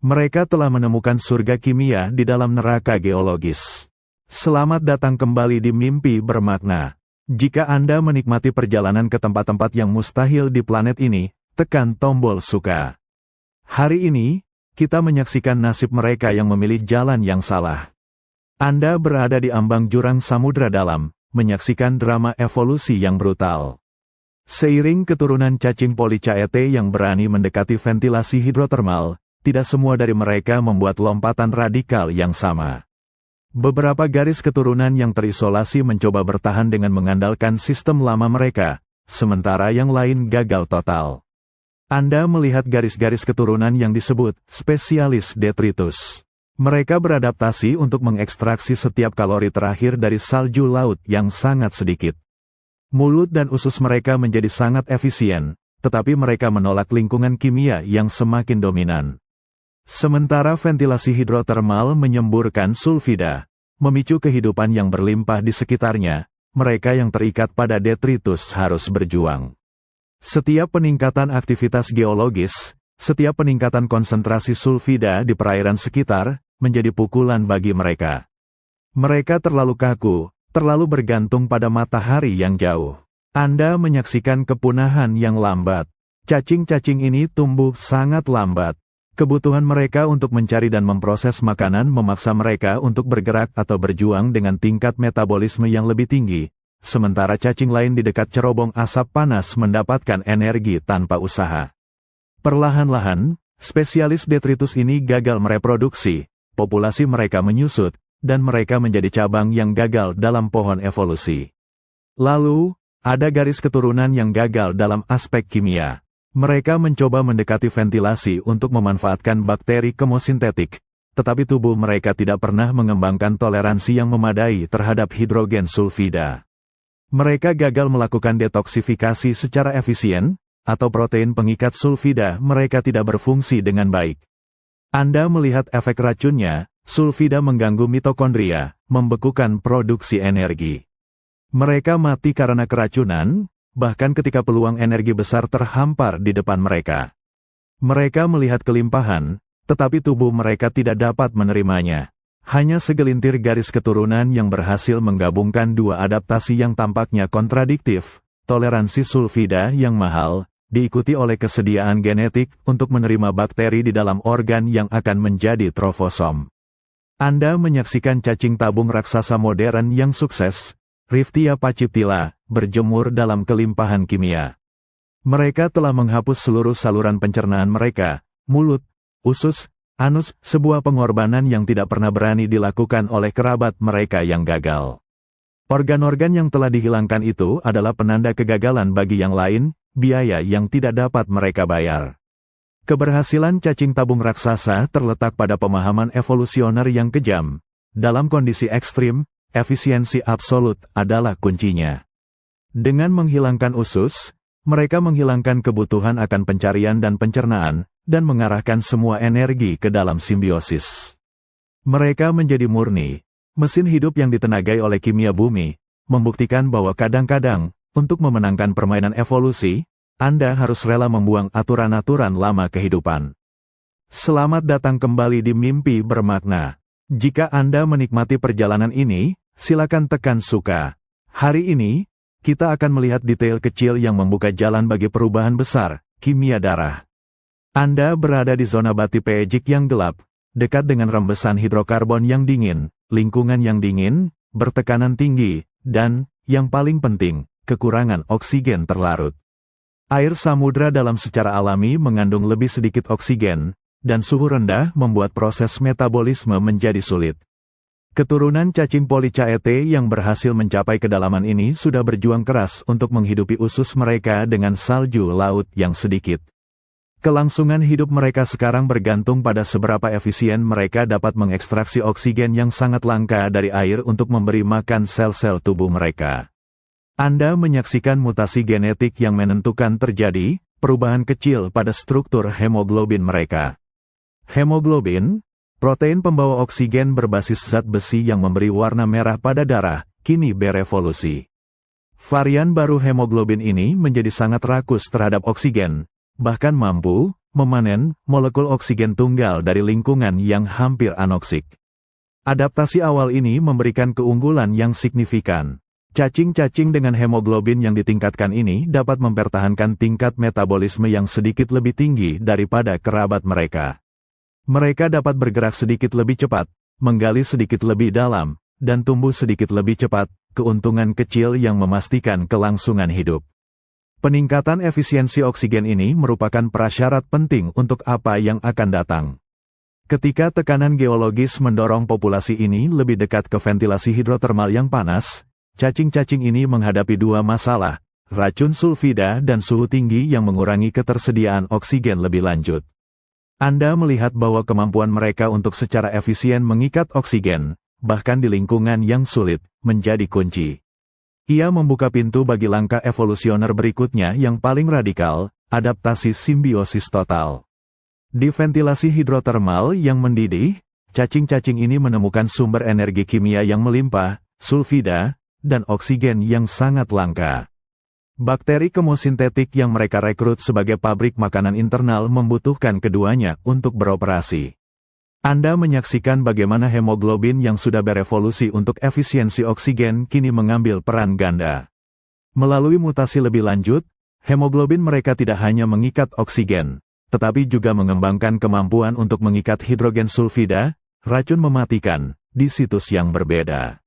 Mereka telah menemukan surga kimia di dalam neraka geologis. Selamat datang kembali di Mimpi Bermakna. Jika Anda menikmati perjalanan ke tempat-tempat yang mustahil di planet ini, tekan tombol suka. Hari ini, kita menyaksikan nasib mereka yang memilih jalan yang salah. Anda berada di ambang jurang samudra dalam, menyaksikan drama evolusi yang brutal. Seiring keturunan cacing Polychaete yang berani mendekati ventilasi hidrotermal, tidak semua dari mereka membuat lompatan radikal yang sama. Beberapa garis keturunan yang terisolasi mencoba bertahan dengan mengandalkan sistem lama mereka, sementara yang lain gagal total. Anda melihat garis-garis keturunan yang disebut spesialis detritus. Mereka beradaptasi untuk mengekstraksi setiap kalori terakhir dari salju laut yang sangat sedikit. Mulut dan usus mereka menjadi sangat efisien, tetapi mereka menolak lingkungan kimia yang semakin dominan. Sementara ventilasi hidrotermal menyemburkan sulfida, memicu kehidupan yang berlimpah di sekitarnya, mereka yang terikat pada detritus harus berjuang. Setiap peningkatan aktivitas geologis, setiap peningkatan konsentrasi sulfida di perairan sekitar, menjadi pukulan bagi mereka. Mereka terlalu kaku, terlalu bergantung pada matahari yang jauh. Anda menyaksikan kepunahan yang lambat. Cacing-cacing ini tumbuh sangat lambat. Kebutuhan mereka untuk mencari dan memproses makanan memaksa mereka untuk bergerak atau berjuang dengan tingkat metabolisme yang lebih tinggi, sementara cacing lain di dekat cerobong asap panas mendapatkan energi tanpa usaha. Perlahan-lahan, spesialis detritus ini gagal mereproduksi, populasi mereka menyusut, dan mereka menjadi cabang yang gagal dalam pohon evolusi. Lalu, ada garis keturunan yang gagal dalam aspek kimia. Mereka mencoba mendekati ventilasi untuk memanfaatkan bakteri kemosintetik, tetapi tubuh mereka tidak pernah mengembangkan toleransi yang memadai terhadap hidrogen sulfida. Mereka gagal melakukan detoksifikasi secara efisien, atau protein pengikat sulfida mereka tidak berfungsi dengan baik. Anda melihat efek racunnya, sulfida mengganggu mitokondria, membekukan produksi energi. Mereka mati karena keracunan, bahkan ketika peluang energi besar terhampar di depan mereka. Mereka melihat kelimpahan, tetapi tubuh mereka tidak dapat menerimanya. Hanya segelintir garis keturunan yang berhasil menggabungkan dua adaptasi yang tampaknya kontradiktif, toleransi sulfida yang mahal, diikuti oleh kesediaan genetik untuk menerima bakteri di dalam organ yang akan menjadi trofosom. Anda menyaksikan cacing tabung raksasa modern yang sukses, Riftia pachyptila, berjemur dalam kelimpahan kimia. Mereka telah menghapus seluruh saluran pencernaan mereka, mulut, usus, anus, sebuah pengorbanan yang tidak pernah berani dilakukan oleh kerabat mereka yang gagal. Organ-organ yang telah dihilangkan itu adalah penanda kegagalan bagi yang lain, biaya yang tidak dapat mereka bayar. Keberhasilan cacing tabung raksasa terletak pada pemahaman evolusioner yang kejam. Dalam kondisi ekstrim, efisiensi absolut adalah kuncinya. Dengan menghilangkan usus, mereka menghilangkan kebutuhan akan pencarian dan pencernaan, dan mengarahkan semua energi ke dalam simbiosis. Mereka menjadi murni, mesin hidup yang ditenagai oleh kimia bumi, membuktikan bahwa kadang-kadang, untuk memenangkan permainan evolusi, Anda harus rela membuang aturan-aturan lama kehidupan. Selamat datang kembali di Mimpi Bermakna. Jika Anda menikmati perjalanan ini, silakan tekan suka. Hari ini, kita akan melihat detail kecil yang membuka jalan bagi perubahan besar, kimia darah. Anda berada di zona batipejik yang gelap, dekat dengan rembesan hidrokarbon yang dingin, lingkungan yang dingin, bertekanan tinggi, dan, yang paling penting, kekurangan oksigen terlarut. Air samudra dalam secara alami mengandung lebih sedikit oksigen, dan suhu rendah membuat proses metabolisme menjadi sulit. Keturunan cacing Polychaete yang berhasil mencapai kedalaman ini sudah berjuang keras untuk menghidupi usus mereka dengan salju laut yang sedikit. Kelangsungan hidup mereka sekarang bergantung pada seberapa efisien mereka dapat mengekstraksi oksigen yang sangat langka dari air untuk memberi makan sel-sel tubuh mereka. Anda menyaksikan mutasi genetik yang menentukan terjadi, perubahan kecil pada struktur hemoglobin mereka. Hemoglobin, protein pembawa oksigen berbasis zat besi yang memberi warna merah pada darah, kini berevolusi. Varian baru hemoglobin ini menjadi sangat rakus terhadap oksigen, bahkan mampu memanen molekul oksigen tunggal dari lingkungan yang hampir anoksik. Adaptasi awal ini memberikan keunggulan yang signifikan. Cacing-cacing dengan hemoglobin yang ditingkatkan ini dapat mempertahankan tingkat metabolisme yang sedikit lebih tinggi daripada kerabat mereka. Mereka dapat bergerak sedikit lebih cepat, menggali sedikit lebih dalam, dan tumbuh sedikit lebih cepat, keuntungan kecil yang memastikan kelangsungan hidup. Peningkatan efisiensi oksigen ini merupakan prasyarat penting untuk apa yang akan datang. Ketika tekanan geologis mendorong populasi ini lebih dekat ke ventilasi hidrotermal yang panas, cacing-cacing ini menghadapi dua masalah, racun sulfida dan suhu tinggi yang mengurangi ketersediaan oksigen lebih lanjut. Anda melihat bahwa kemampuan mereka untuk secara efisien mengikat oksigen, bahkan di lingkungan yang sulit, menjadi kunci. Ia membuka pintu bagi langkah evolusioner berikutnya yang paling radikal, adaptasi simbiosis total. Di ventilasi hidrotermal yang mendidih, cacing-cacing ini menemukan sumber energi kimia yang melimpah, sulfida, dan oksigen yang sangat langka. Bakteri kemosintetik yang mereka rekrut sebagai pabrik makanan internal membutuhkan keduanya untuk beroperasi. Anda menyaksikan bagaimana hemoglobin yang sudah berevolusi untuk efisiensi oksigen kini mengambil peran ganda. Melalui mutasi lebih lanjut, hemoglobin mereka tidak hanya mengikat oksigen, tetapi juga mengembangkan kemampuan untuk mengikat hidrogen sulfida, racun mematikan, di situs yang berbeda.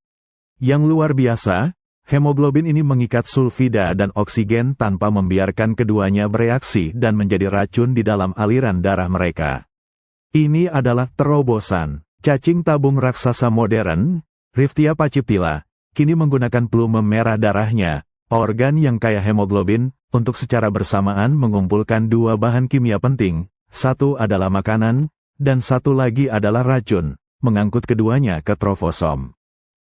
Yang luar biasa, hemoglobin ini mengikat sulfida dan oksigen tanpa membiarkan keduanya bereaksi dan menjadi racun di dalam aliran darah mereka. Ini adalah terobosan. Cacing tabung raksasa modern, Riftia pachyptila, kini menggunakan plume merah darahnya, organ yang kaya hemoglobin, untuk secara bersamaan mengumpulkan dua bahan kimia penting, satu adalah makanan, dan satu lagi adalah racun, mengangkut keduanya ke trofosom.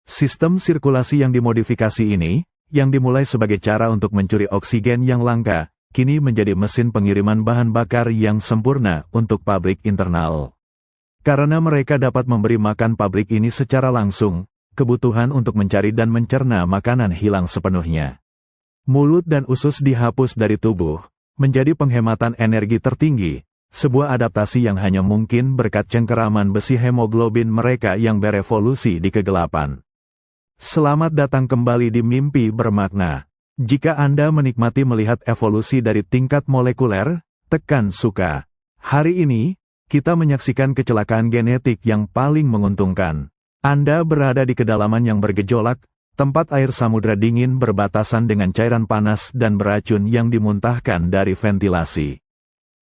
Sistem sirkulasi yang dimodifikasi ini, yang dimulai sebagai cara untuk mencuri oksigen yang langka, kini menjadi mesin pengiriman bahan bakar yang sempurna untuk pabrik internal. Karena mereka dapat memberi makan pabrik ini secara langsung, kebutuhan untuk mencari dan mencerna makanan hilang sepenuhnya. Mulut dan usus dihapus dari tubuh, menjadi penghematan energi tertinggi, sebuah adaptasi yang hanya mungkin berkat cengkeraman besi hemoglobin mereka yang berevolusi di kegelapan. Selamat datang kembali di Mimpi Bermakna. Jika Anda menikmati melihat evolusi dari tingkat molekuler, tekan suka. Hari ini, kita menyaksikan kecelakaan genetik yang paling menguntungkan. Anda berada di kedalaman yang bergejolak, tempat air samudra dingin berbatasan dengan cairan panas dan beracun yang dimuntahkan dari ventilasi.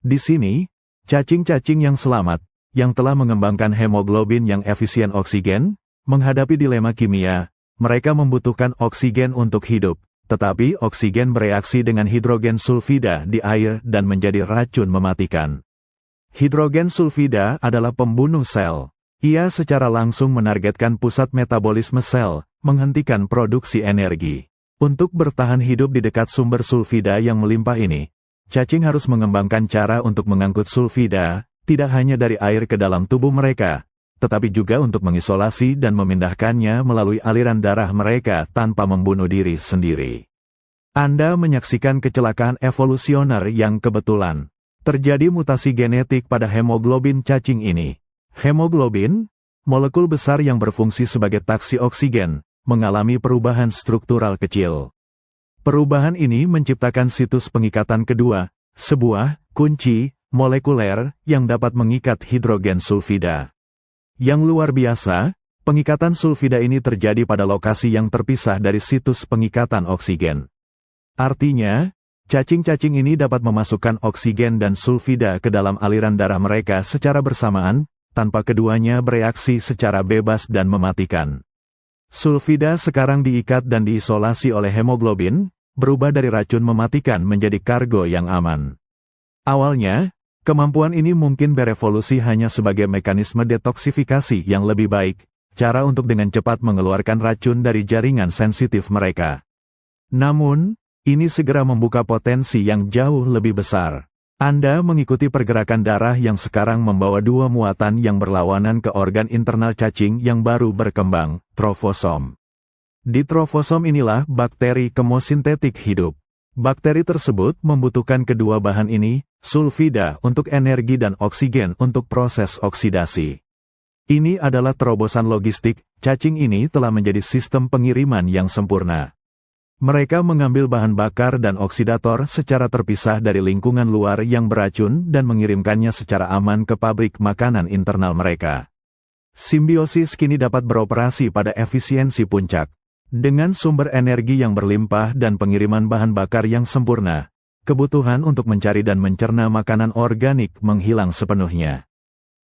Di sini, cacing-cacing yang selamat, yang telah mengembangkan hemoglobin yang efisien oksigen, menghadapi dilema kimia. Mereka membutuhkan oksigen untuk hidup, tetapi oksigen bereaksi dengan hidrogen sulfida di air dan menjadi racun mematikan. Hidrogen sulfida adalah pembunuh sel. Ia secara langsung menargetkan pusat metabolisme sel, menghentikan produksi energi. Untuk bertahan hidup di dekat sumber sulfida yang melimpah ini, cacing harus mengembangkan cara untuk mengangkut sulfida, tidak hanya dari air ke dalam tubuh mereka, tetapi juga untuk mengisolasi dan memindahkannya melalui aliran darah mereka tanpa membunuh diri sendiri. Anda menyaksikan kecelakaan evolusioner yang kebetulan. Terjadi mutasi genetik pada hemoglobin cacing ini. Hemoglobin, molekul besar yang berfungsi sebagai taksi oksigen, mengalami perubahan struktural kecil. Perubahan ini menciptakan situs pengikatan kedua, sebuah kunci molekuler yang dapat mengikat hidrogen sulfida. Yang luar biasa, pengikatan sulfida ini terjadi pada lokasi yang terpisah dari situs pengikatan oksigen. Artinya, Cacing-cacing ini dapat memasukkan oksigen dan sulfida ke dalam aliran darah mereka secara bersamaan, tanpa keduanya bereaksi secara bebas dan mematikan. Sulfida sekarang diikat dan diisolasi oleh hemoglobin, berubah dari racun mematikan menjadi kargo yang aman. Awalnya, kemampuan ini mungkin berevolusi hanya sebagai mekanisme detoksifikasi yang lebih baik, cara untuk dengan cepat mengeluarkan racun dari jaringan sensitif mereka. Namun, ini segera membuka potensi yang jauh lebih besar. Anda mengikuti pergerakan darah yang sekarang membawa dua muatan yang berlawanan ke organ internal cacing yang baru berkembang, trofosom. Di trofosom inilah bakteri kemosintetik hidup. Bakteri tersebut membutuhkan kedua bahan ini, sulfida untuk energi dan oksigen untuk proses oksidasi. Ini adalah terobosan logistik, cacing ini telah menjadi sistem pengiriman yang sempurna. Mereka mengambil bahan bakar dan oksidator secara terpisah dari lingkungan luar yang beracun dan mengirimkannya secara aman ke pabrik makanan internal mereka. Simbiosis kini dapat beroperasi pada efisiensi puncak. Dengan sumber energi yang berlimpah dan pengiriman bahan bakar yang sempurna, kebutuhan untuk mencari dan mencerna makanan organik menghilang sepenuhnya.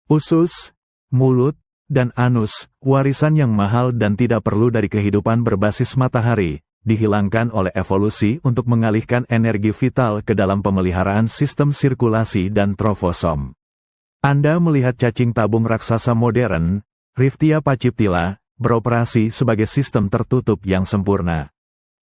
Usus, mulut, dan anus, warisan yang mahal dan tidak perlu dari kehidupan berbasis matahari, dihilangkan oleh evolusi untuk mengalihkan energi vital ke dalam pemeliharaan sistem sirkulasi dan trofosom. Anda melihat cacing tabung raksasa modern, Riftia pachyptila, beroperasi sebagai sistem tertutup yang sempurna.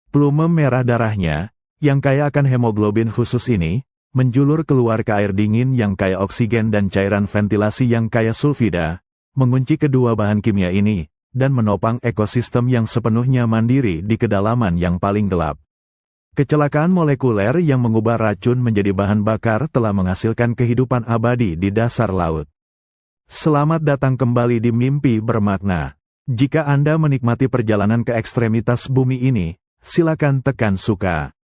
Plume merah darahnya, yang kaya akan hemoglobin khusus ini, menjulur keluar ke air dingin yang kaya oksigen dan cairan ventilasi yang kaya sulfida, mengunci kedua bahan kimia ini, dan menopang ekosistem yang sepenuhnya mandiri di kedalaman yang paling gelap. Kecelakaan molekuler yang mengubah racun menjadi bahan bakar telah menghasilkan kehidupan abadi di dasar laut. Selamat datang kembali di Mimpi Bermakna. Jika Anda menikmati perjalanan ke ekstremitas bumi ini, silakan tekan suka.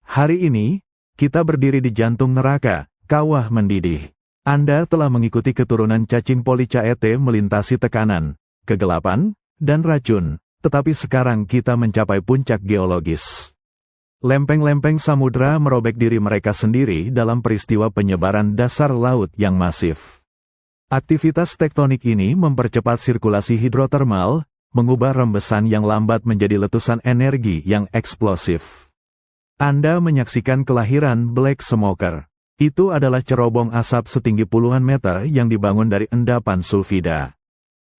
Hari ini, kita berdiri di jantung neraka, kawah mendidih. Anda telah mengikuti keturunan cacing Polychaete melintasi tekanan, kegelapan, dan racun, tetapi sekarang kita mencapai puncak geologis. Lempeng-lempeng samudra merobek diri mereka sendiri dalam peristiwa penyebaran dasar laut yang masif. Aktivitas tektonik ini mempercepat sirkulasi hidrotermal, mengubah rembesan yang lambat menjadi letusan energi yang eksplosif. Anda menyaksikan kelahiran Black Smoker. Itu adalah cerobong asap setinggi puluhan meter yang dibangun dari endapan sulfida.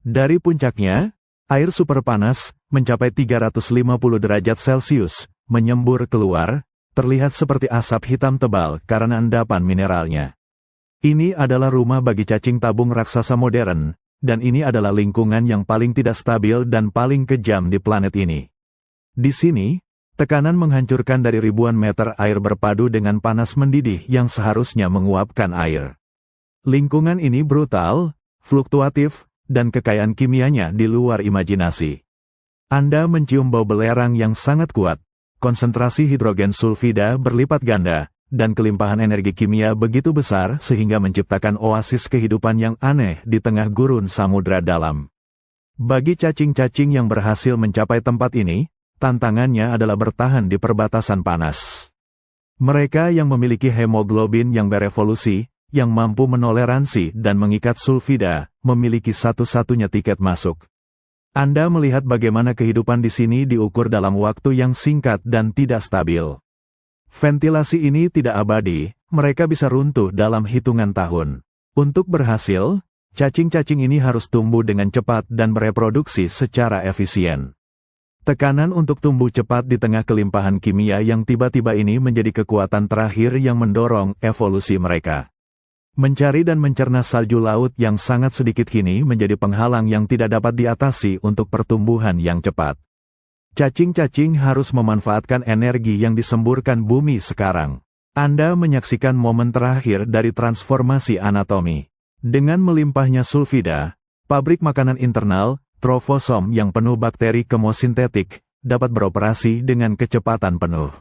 Dari puncaknya, air super panas, mencapai 350 derajat Celcius, menyembur keluar, terlihat seperti asap hitam tebal karena endapan mineralnya. Ini adalah rumah bagi cacing tabung raksasa modern, dan ini adalah lingkungan yang paling tidak stabil dan paling kejam di planet ini. Di sini, tekanan menghancurkan dari ribuan meter air berpadu dengan panas mendidih yang seharusnya menguapkan air. Lingkungan ini brutal, fluktuatif, dan kekayaan kimianya di luar imajinasi. Anda mencium bau belerang yang sangat kuat, konsentrasi hidrogen sulfida berlipat ganda, dan kelimpahan energi kimia begitu besar sehingga menciptakan oasis kehidupan yang aneh di tengah gurun samudra dalam. Bagi cacing-cacing yang berhasil mencapai tempat ini, tantangannya adalah bertahan di perbatasan panas. Mereka yang memiliki hemoglobin yang berevolusi, yang mampu menoleransi dan mengikat sulfida, memiliki satu-satunya tiket masuk. Anda melihat bagaimana kehidupan di sini diukur dalam waktu yang singkat dan tidak stabil. Ventilasi ini tidak abadi, mereka bisa runtuh dalam hitungan tahun. Untuk berhasil, cacing-cacing ini harus tumbuh dengan cepat dan bereproduksi secara efisien. Tekanan untuk tumbuh cepat di tengah kelimpahan kimia yang tiba-tiba ini menjadi kekuatan terakhir yang mendorong evolusi mereka. Mencari dan mencerna salju laut yang sangat sedikit kini menjadi penghalang yang tidak dapat diatasi untuk pertumbuhan yang cepat. Cacing-cacing harus memanfaatkan energi yang disemburkan bumi sekarang. Anda menyaksikan momen terakhir dari transformasi anatomi. Dengan melimpahnya sulfida, pabrik makanan internal, trofosom yang penuh bakteri kemosintetik, dapat beroperasi dengan kecepatan penuh.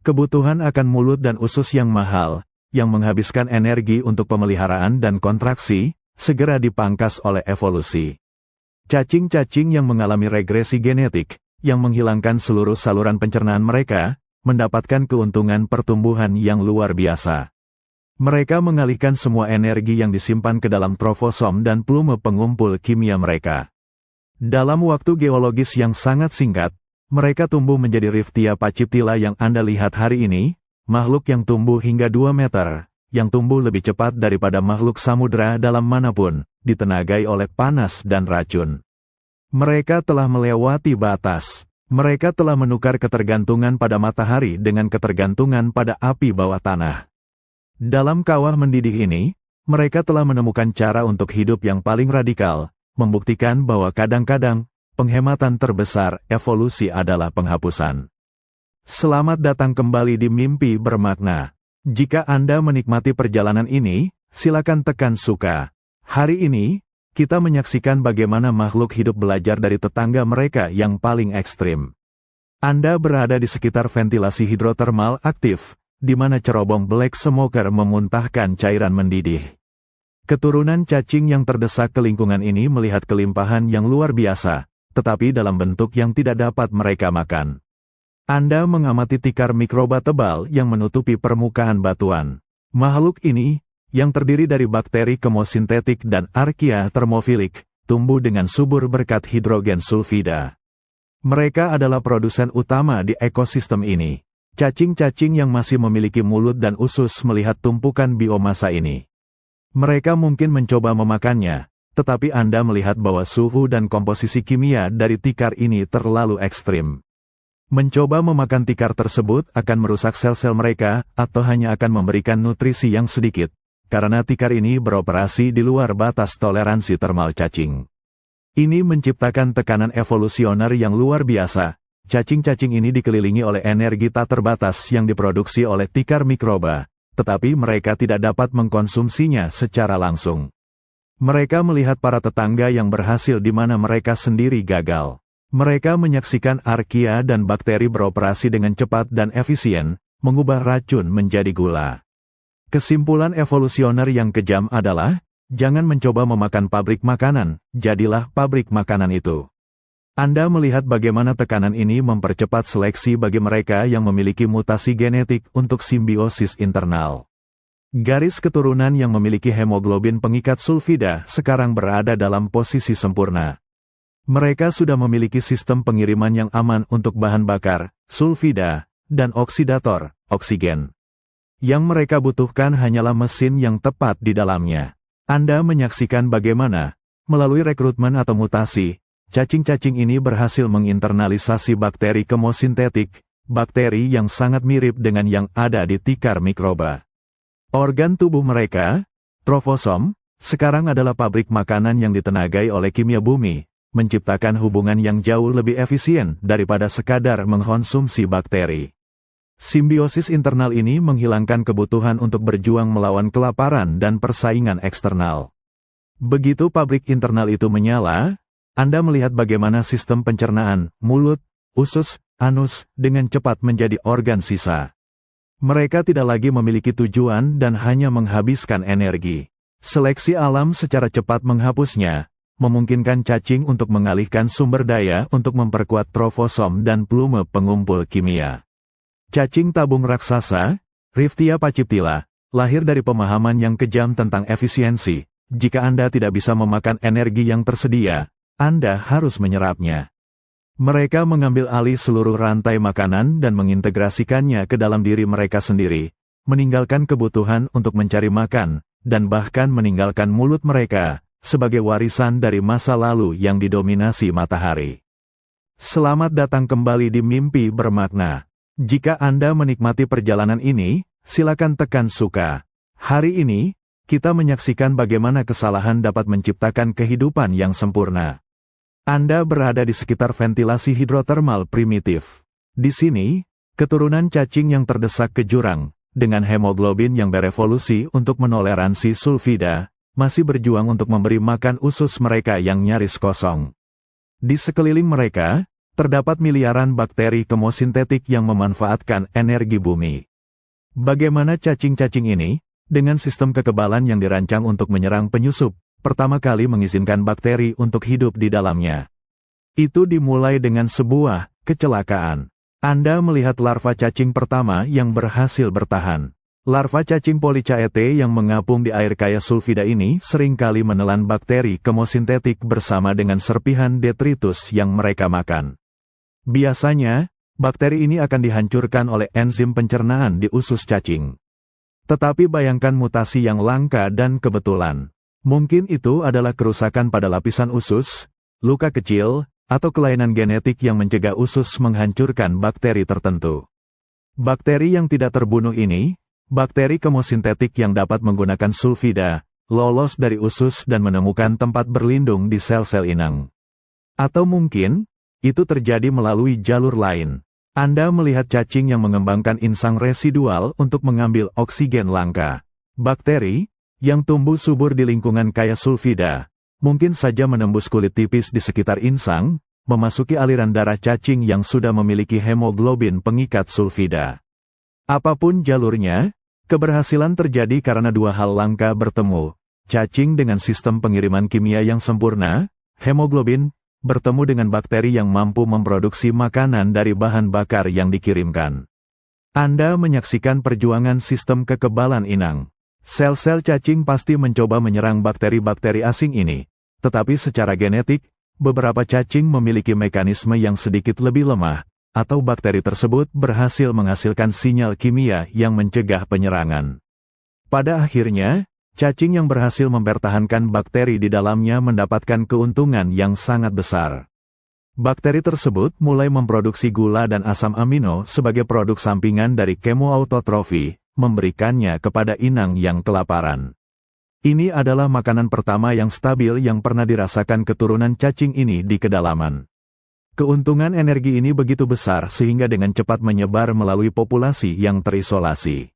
Kebutuhan akan mulut dan usus yang mahal, yang menghabiskan energi untuk pemeliharaan dan kontraksi, segera dipangkas oleh evolusi. Cacing-cacing yang mengalami regresi genetik, yang menghilangkan seluruh saluran pencernaan mereka, mendapatkan keuntungan pertumbuhan yang luar biasa. Mereka mengalihkan semua energi yang disimpan ke dalam trofosom dan plume pengumpul kimia mereka. Dalam waktu geologis yang sangat singkat, mereka tumbuh menjadi Riftia paciptila yang Anda lihat hari ini, makhluk yang tumbuh hingga 2 meter, yang tumbuh lebih cepat daripada makhluk samudera dalam manapun, ditenagai oleh panas dan racun. Mereka telah melewati batas. Mereka telah menukar ketergantungan pada matahari dengan ketergantungan pada api bawah tanah. Dalam kawah mendidih ini, mereka telah menemukan cara untuk hidup yang paling radikal, membuktikan bahwa kadang-kadang, penghematan terbesar evolusi adalah penghapusan. Selamat datang kembali di Mimpi Bermakna. Jika Anda menikmati perjalanan ini, silakan tekan suka. Hari ini, kita menyaksikan bagaimana makhluk hidup belajar dari tetangga mereka yang paling ekstrim. Anda berada di sekitar ventilasi hidrotermal aktif, di mana cerobong black smoker memuntahkan cairan mendidih. Keturunan cacing yang terdesak ke lingkungan ini melihat kelimpahan yang luar biasa, tetapi dalam bentuk yang tidak dapat mereka makan. Anda mengamati tikar mikroba tebal yang menutupi permukaan batuan. Makhluk ini, yang terdiri dari bakteri kemosintetik dan Archaea thermophilic, tumbuh dengan subur berkat hidrogen sulfida. Mereka adalah produsen utama di ekosistem ini. Cacing-cacing yang masih memiliki mulut dan usus melihat tumpukan biomasa ini. Mereka mungkin mencoba memakannya, tetapi Anda melihat bahwa suhu dan komposisi kimia dari tikar ini terlalu ekstrim. Mencoba memakan tikar tersebut akan merusak sel-sel mereka, atau hanya akan memberikan nutrisi yang sedikit, karena tikar ini beroperasi di luar batas toleransi termal cacing. Ini menciptakan tekanan evolusioner yang luar biasa. Cacing-cacing ini dikelilingi oleh energi tak terbatas yang diproduksi oleh tikar mikroba, tetapi mereka tidak dapat mengkonsumsinya secara langsung. Mereka melihat para tetangga yang berhasil di mana mereka sendiri gagal. Mereka menyaksikan Archaea dan bakteri beroperasi dengan cepat dan efisien, mengubah racun menjadi gula. Kesimpulan evolusioner yang kejam adalah, jangan mencoba memakan pabrik makanan, jadilah pabrik makanan itu. Anda melihat bagaimana tekanan ini mempercepat seleksi bagi mereka yang memiliki mutasi genetik untuk simbiosis internal. Garis keturunan yang memiliki hemoglobin pengikat sulfida sekarang berada dalam posisi sempurna. Mereka sudah memiliki sistem pengiriman yang aman untuk bahan bakar, sulfida, dan oksidator, oksigen. Yang mereka butuhkan hanyalah mesin yang tepat di dalamnya. Anda menyaksikan bagaimana, melalui rekrutmen atau mutasi, cacing-cacing ini berhasil menginternalisasi bakteri kemosintetik, bakteri yang sangat mirip dengan yang ada di tikar mikroba. Organ tubuh mereka, trofosom, sekarang adalah pabrik makanan yang ditenagai oleh kimia bumi, menciptakan hubungan yang jauh lebih efisien daripada sekadar mengkonsumsi bakteri. Simbiosis internal ini menghilangkan kebutuhan untuk berjuang melawan kelaparan dan persaingan eksternal. Begitu pabrik internal itu menyala, Anda melihat bagaimana sistem pencernaan, mulut, usus, anus, dengan cepat menjadi organ sisa. Mereka tidak lagi memiliki tujuan dan hanya menghabiskan energi. Seleksi alam secara cepat menghapusnya, memungkinkan cacing untuk mengalihkan sumber daya untuk memperkuat trofosom dan plume pengumpul kimia. Cacing tabung raksasa, Riftia paciptila, lahir dari pemahaman yang kejam tentang efisiensi. Jika Anda tidak bisa memakan energi yang tersedia, Anda harus menyerapnya. Mereka mengambil alih seluruh rantai makanan dan mengintegrasikannya ke dalam diri mereka sendiri, meninggalkan kebutuhan untuk mencari makan, dan bahkan meninggalkan mulut mereka, sebagai warisan dari masa lalu yang didominasi matahari. Selamat datang kembali di Mimpi Bermakna. Jika Anda menikmati perjalanan ini, silakan tekan suka. Hari ini, kita menyaksikan bagaimana kesalahan dapat menciptakan kehidupan yang sempurna. Anda berada di sekitar ventilasi hidrotermal primitif. Di sini, keturunan cacing yang terdesak ke jurang, dengan hemoglobin yang berevolusi untuk menoleransi sulfida, masih berjuang untuk memberi makan usus mereka yang nyaris kosong. Di sekeliling mereka, terdapat miliaran bakteri kemosintetik yang memanfaatkan energi bumi. Bagaimana cacing-cacing ini, dengan sistem kekebalan yang dirancang untuk menyerang penyusup, pertama kali mengizinkan bakteri untuk hidup di dalamnya? Itu dimulai dengan sebuah kecelakaan. Anda melihat larva cacing pertama yang berhasil bertahan. Larva cacing Polychaete yang mengapung di air kaya sulfida ini seringkali menelan bakteri kemosintetik bersama dengan serpihan detritus yang mereka makan. Biasanya, bakteri ini akan dihancurkan oleh enzim pencernaan di usus cacing. Tetapi bayangkan mutasi yang langka dan kebetulan. Mungkin itu adalah kerusakan pada lapisan usus, luka kecil, atau kelainan genetik yang mencegah usus menghancurkan bakteri tertentu. Bakteri yang tidak terbunuh ini, bakteri kemosintetik yang dapat menggunakan sulfida, lolos dari usus dan menemukan tempat berlindung di sel-sel inang. Atau mungkin, itu terjadi melalui jalur lain. Anda melihat cacing yang mengembangkan insang residual untuk mengambil oksigen langka. Bakteri, yang tumbuh subur di lingkungan kaya sulfida, mungkin saja menembus kulit tipis di sekitar insang, memasuki aliran darah cacing yang sudah memiliki hemoglobin pengikat sulfida. Apapun jalurnya, keberhasilan terjadi karena dua hal langka bertemu. Cacing dengan sistem pengiriman kimia yang sempurna, hemoglobin, bertemu dengan bakteri yang mampu memproduksi makanan dari bahan bakar yang dikirimkan. Anda menyaksikan perjuangan sistem kekebalan inang. Sel-sel cacing pasti mencoba menyerang bakteri-bakteri asing ini, tetapi secara genetik, beberapa cacing memiliki mekanisme yang sedikit lebih lemah, atau bakteri tersebut berhasil menghasilkan sinyal kimia yang mencegah penyerangan. Pada akhirnya, cacing yang berhasil mempertahankan bakteri di dalamnya mendapatkan keuntungan yang sangat besar. Bakteri tersebut mulai memproduksi gula dan asam amino sebagai produk sampingan dari kemoautotrofi, memberikannya kepada inang yang kelaparan. Ini adalah makanan pertama yang stabil yang pernah dirasakan keturunan cacing ini di kedalaman. Keuntungan energi ini begitu besar sehingga dengan cepat menyebar melalui populasi yang terisolasi.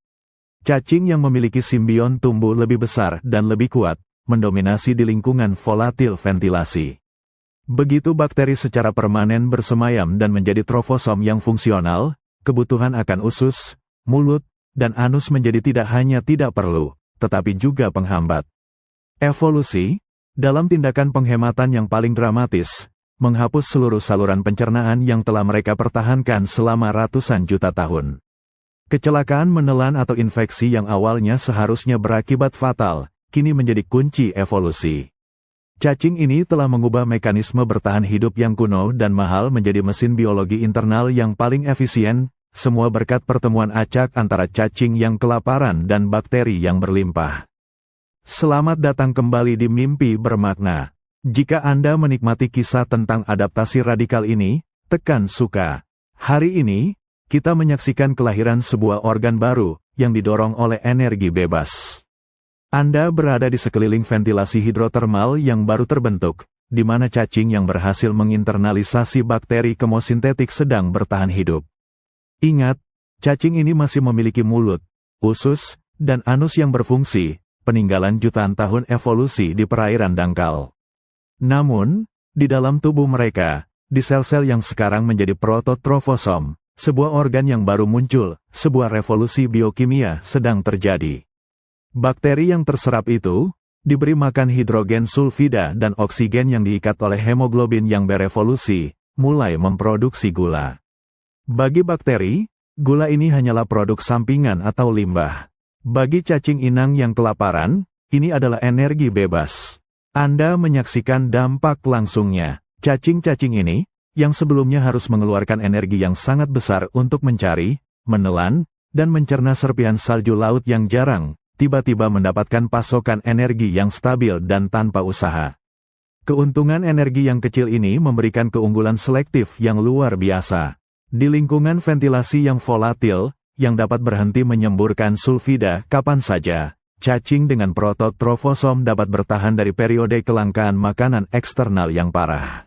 Cacing yang memiliki simbion tumbuh lebih besar dan lebih kuat, mendominasi di lingkungan volatil ventilasi. Begitu bakteri secara permanen bersemayam dan menjadi trofosom yang fungsional, kebutuhan akan usus, mulut, dan anus menjadi tidak hanya tidak perlu, tetapi juga penghambat. Evolusi, dalam tindakan penghematan yang paling dramatis, menghapus seluruh saluran pencernaan yang telah mereka pertahankan selama ratusan juta tahun. Kecelakaan menelan atau infeksi yang awalnya seharusnya berakibat fatal, kini menjadi kunci evolusi. Cacing ini telah mengubah mekanisme bertahan hidup yang kuno dan mahal menjadi mesin biologi internal yang paling efisien, semua berkat pertemuan acak antara cacing yang kelaparan dan bakteri yang berlimpah. Selamat datang kembali di Mimpi Bermakna. Jika Anda menikmati kisah tentang adaptasi radikal ini, tekan suka. Hari ini, kita menyaksikan kelahiran sebuah organ baru, yang didorong oleh energi bebas. Anda berada di sekeliling ventilasi hidrotermal yang baru terbentuk, di mana cacing yang berhasil menginternalisasi bakteri kemosintetik sedang bertahan hidup. Ingat, cacing ini masih memiliki mulut, usus, dan anus yang berfungsi, peninggalan jutaan tahun evolusi di perairan dangkal. Namun, di dalam tubuh mereka, di sel-sel yang sekarang menjadi prototrofosom, sebuah organ yang baru muncul, sebuah revolusi biokimia sedang terjadi. Bakteri yang terserap itu, diberi makan hidrogen sulfida dan oksigen yang diikat oleh hemoglobin yang berevolusi, mulai memproduksi gula. Bagi bakteri, gula ini hanyalah produk sampingan atau limbah. Bagi cacing inang yang kelaparan, ini adalah energi bebas. Anda menyaksikan dampak langsungnya. Cacing-cacing ini, yang sebelumnya harus mengeluarkan energi yang sangat besar untuk mencari, menelan, dan mencerna serpihan salju laut yang jarang, tiba-tiba mendapatkan pasokan energi yang stabil dan tanpa usaha. Keuntungan energi yang kecil ini memberikan keunggulan selektif yang luar biasa. Di lingkungan ventilasi yang volatil, yang dapat berhenti menyemburkan sulfida kapan saja, cacing dengan prototrofosom dapat bertahan dari periode kelangkaan makanan eksternal yang parah.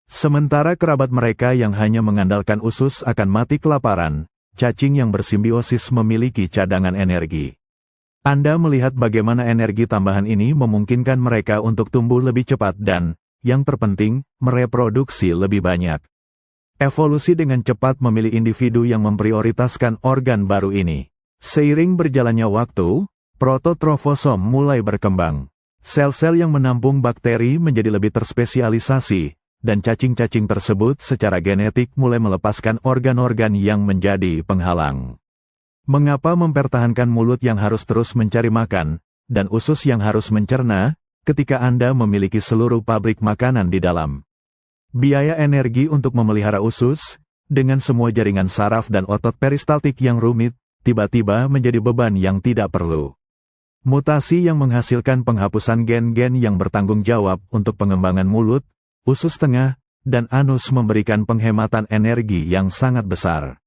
Sementara kerabat mereka yang hanya mengandalkan usus akan mati kelaparan, cacing yang bersimbiosis memiliki cadangan energi. Anda melihat bagaimana energi tambahan ini memungkinkan mereka untuk tumbuh lebih cepat dan, yang terpenting, mereproduksi lebih banyak. Evolusi dengan cepat memilih individu yang memprioritaskan organ baru ini. Seiring berjalannya waktu, prototrofosom mulai berkembang. Sel-sel yang menampung bakteri menjadi lebih terspesialisasi, dan cacing-cacing tersebut secara genetik mulai melepaskan organ-organ yang menjadi penghalang. Mengapa mempertahankan mulut yang harus terus mencari makan, dan usus yang harus mencerna, ketika Anda memiliki seluruh pabrik makanan di dalam? Biaya energi untuk memelihara usus, dengan semua jaringan saraf dan otot peristaltik yang rumit, tiba-tiba menjadi beban yang tidak perlu. Mutasi yang menghasilkan penghapusan gen-gen yang bertanggung jawab untuk pengembangan mulut, usus tengah, dan anus memberikan penghematan energi yang sangat besar.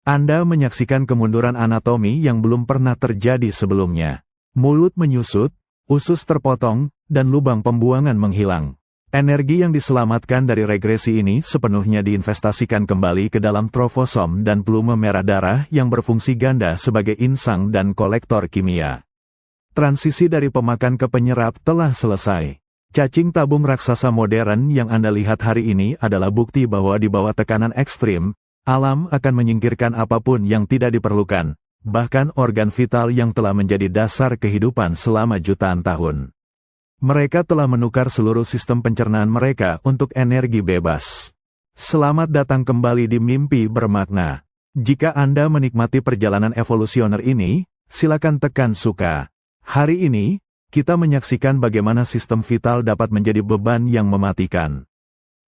Anda menyaksikan kemunduran anatomi yang belum pernah terjadi sebelumnya. Mulut menyusut, usus terpotong, dan lubang pembuangan menghilang. Energi yang diselamatkan dari regresi ini sepenuhnya diinvestasikan kembali ke dalam trofosom dan plume merah darah yang berfungsi ganda sebagai insang dan kolektor kimia. Transisi dari pemakan ke penyerap telah selesai. Cacing tabung raksasa modern yang Anda lihat hari ini adalah bukti bahwa di bawah tekanan ekstrim, alam akan menyingkirkan apapun yang tidak diperlukan, bahkan organ vital yang telah menjadi dasar kehidupan selama jutaan tahun. Mereka telah menukar seluruh sistem pencernaan mereka untuk energi bebas. Selamat datang kembali di Mimpi Bermakna. Jika Anda menikmati perjalanan evolusioner ini, silakan tekan suka. Hari ini, kita menyaksikan bagaimana sistem vital dapat menjadi beban yang mematikan.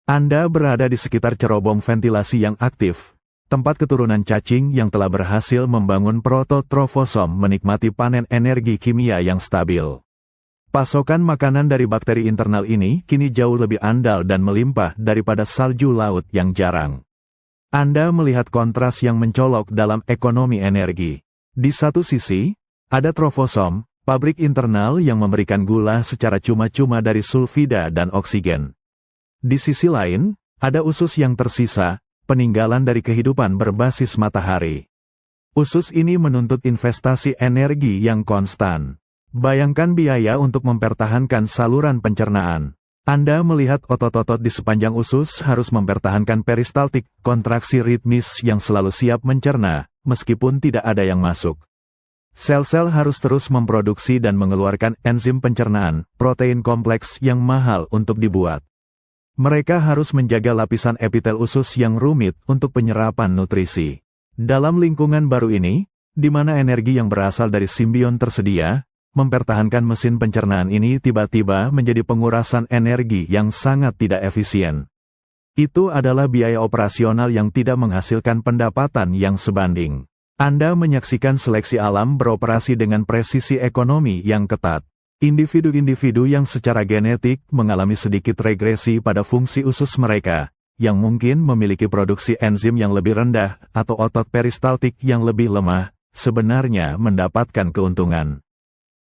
Anda berada di sekitar cerobong ventilasi yang aktif, tempat keturunan cacing yang telah berhasil membangun prototrofosom menikmati panen energi kimia yang stabil. Pasokan makanan dari bakteri internal ini kini jauh lebih andal dan melimpah daripada salju laut yang jarang. Anda melihat kontras yang mencolok dalam ekonomi energi. Di satu sisi, ada trofosom, pabrik internal yang memberikan gula secara cuma-cuma dari sulfida dan oksigen. Di sisi lain, ada usus yang tersisa, peninggalan dari kehidupan berbasis matahari. Usus ini menuntut investasi energi yang konstan. Bayangkan biaya untuk mempertahankan saluran pencernaan. Anda melihat otot-otot di sepanjang usus harus mempertahankan peristaltik, kontraksi ritmis yang selalu siap mencerna, meskipun tidak ada yang masuk. Sel-sel harus terus memproduksi dan mengeluarkan enzim pencernaan, protein kompleks yang mahal untuk dibuat. Mereka harus menjaga lapisan epitel usus yang rumit untuk penyerapan nutrisi. Dalam lingkungan baru ini, di mana energi yang berasal dari simbion tersedia, mempertahankan mesin pencernaan ini tiba-tiba menjadi pengurasan energi yang sangat tidak efisien. Itu adalah biaya operasional yang tidak menghasilkan pendapatan yang sebanding. Anda menyaksikan seleksi alam beroperasi dengan presisi ekonomi yang ketat. Individu-individu yang secara genetik mengalami sedikit regresi pada fungsi usus mereka, yang mungkin memiliki produksi enzim yang lebih rendah atau otot peristaltik yang lebih lemah, sebenarnya mendapatkan keuntungan.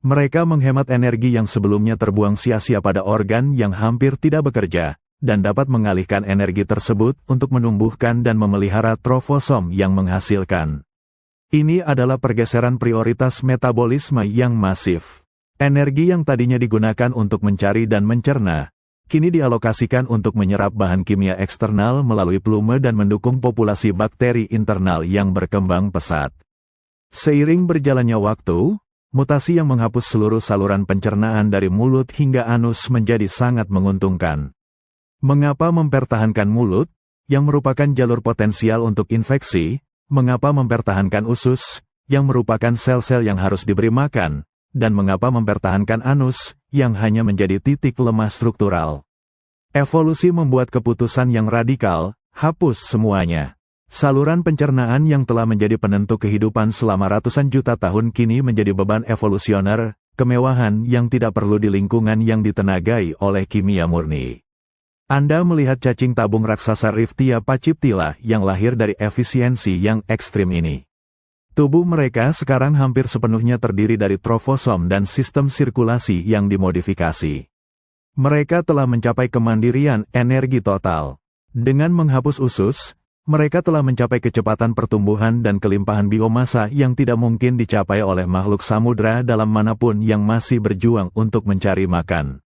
Mereka menghemat energi yang sebelumnya terbuang sia-sia pada organ yang hampir tidak bekerja, dan dapat mengalihkan energi tersebut untuk menumbuhkan dan memelihara trofosom yang menghasilkan. Ini adalah pergeseran prioritas metabolisme yang masif. Energi yang tadinya digunakan untuk mencari dan mencerna, kini dialokasikan untuk menyerap bahan kimia eksternal melalui plume dan mendukung populasi bakteri internal yang berkembang pesat. Seiring berjalannya waktu, mutasi yang menghapus seluruh saluran pencernaan dari mulut hingga anus menjadi sangat menguntungkan. Mengapa mempertahankan mulut, yang merupakan jalur potensial untuk infeksi? Mengapa mempertahankan usus, yang merupakan sel-sel yang harus diberi makan, dan mengapa mempertahankan anus, yang hanya menjadi titik lemah struktural? Evolusi membuat keputusan yang radikal, hapus semuanya. Saluran pencernaan yang telah menjadi penentu kehidupan selama ratusan juta tahun kini menjadi beban evolusioner, kemewahan yang tidak perlu di lingkungan yang ditenagai oleh kimia murni. Anda melihat cacing tabung raksasa Riftia pachyptila yang lahir dari efisiensi yang ekstrim ini. Tubuh mereka sekarang hampir sepenuhnya terdiri dari trofosom dan sistem sirkulasi yang dimodifikasi. Mereka telah mencapai kemandirian energi total. Dengan menghapus usus, mereka telah mencapai kecepatan pertumbuhan dan kelimpahan biomasa yang tidak mungkin dicapai oleh makhluk samudra dalam manapun yang masih berjuang untuk mencari makan.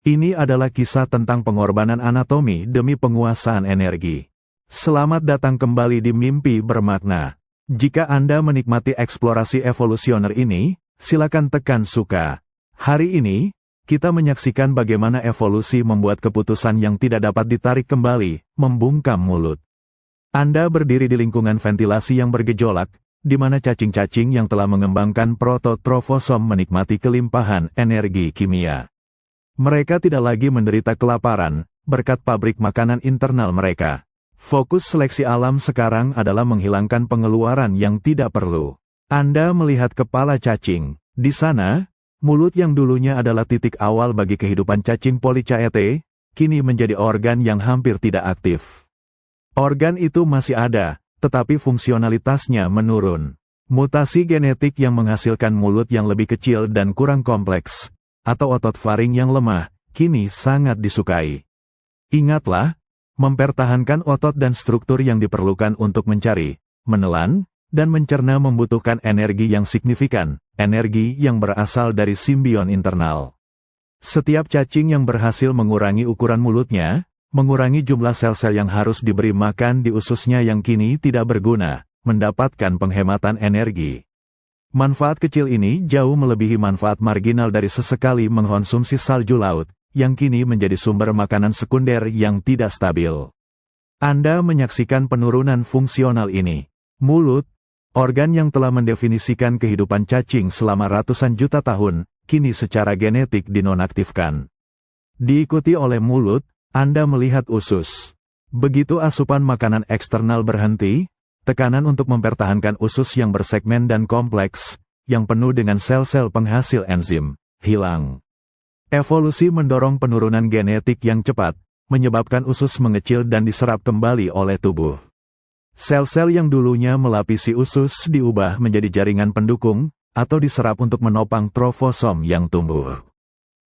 Ini adalah kisah tentang pengorbanan anatomi demi penguasaan energi. Selamat datang kembali di Mimpi Bermakna. Jika Anda menikmati eksplorasi evolusioner ini, silakan tekan suka. Hari ini, kita menyaksikan bagaimana evolusi membuat keputusan yang tidak dapat ditarik kembali, membungkam mulut. Anda berdiri di lingkungan ventilasi yang bergejolak, di mana cacing-cacing yang telah mengembangkan prototrofosom menikmati kelimpahan energi kimia. Mereka tidak lagi menderita kelaparan, berkat pabrik makanan internal mereka. Fokus seleksi alam sekarang adalah menghilangkan pengeluaran yang tidak perlu. Anda melihat kepala cacing. Di sana, mulut yang dulunya adalah titik awal bagi kehidupan cacing Polychaete, kini menjadi organ yang hampir tidak aktif. Organ itu masih ada, tetapi fungsionalitasnya menurun. Mutasi genetik yang menghasilkan mulut yang lebih kecil dan kurang kompleks, atau otot faring yang lemah, kini sangat disukai. Ingatlah, mempertahankan otot dan struktur yang diperlukan untuk mencari, menelan, dan mencerna membutuhkan energi yang signifikan, energi yang berasal dari simbion internal. Setiap cacing yang berhasil mengurangi ukuran mulutnya, mengurangi jumlah sel-sel yang harus diberi makan di ususnya yang kini tidak berguna, mendapatkan penghematan energi. Manfaat kecil ini jauh melebihi manfaat marginal dari sesekali mengkonsumsi salju laut, yang kini menjadi sumber makanan sekunder yang tidak stabil. Anda menyaksikan penurunan fungsional ini. Mulut, organ yang telah mendefinisikan kehidupan cacing selama ratusan juta tahun, kini secara genetik dinonaktifkan. Diikuti oleh mulut, Anda melihat usus. Begitu asupan makanan eksternal berhenti, tekanan untuk mempertahankan usus yang bersegmen dan kompleks, yang penuh dengan sel-sel penghasil enzim, hilang. Evolusi mendorong penurunan genetik yang cepat, menyebabkan usus mengecil dan diserap kembali oleh tubuh. Sel-sel yang dulunya melapisi usus diubah menjadi jaringan pendukung, atau diserap untuk menopang trofosom yang tumbuh.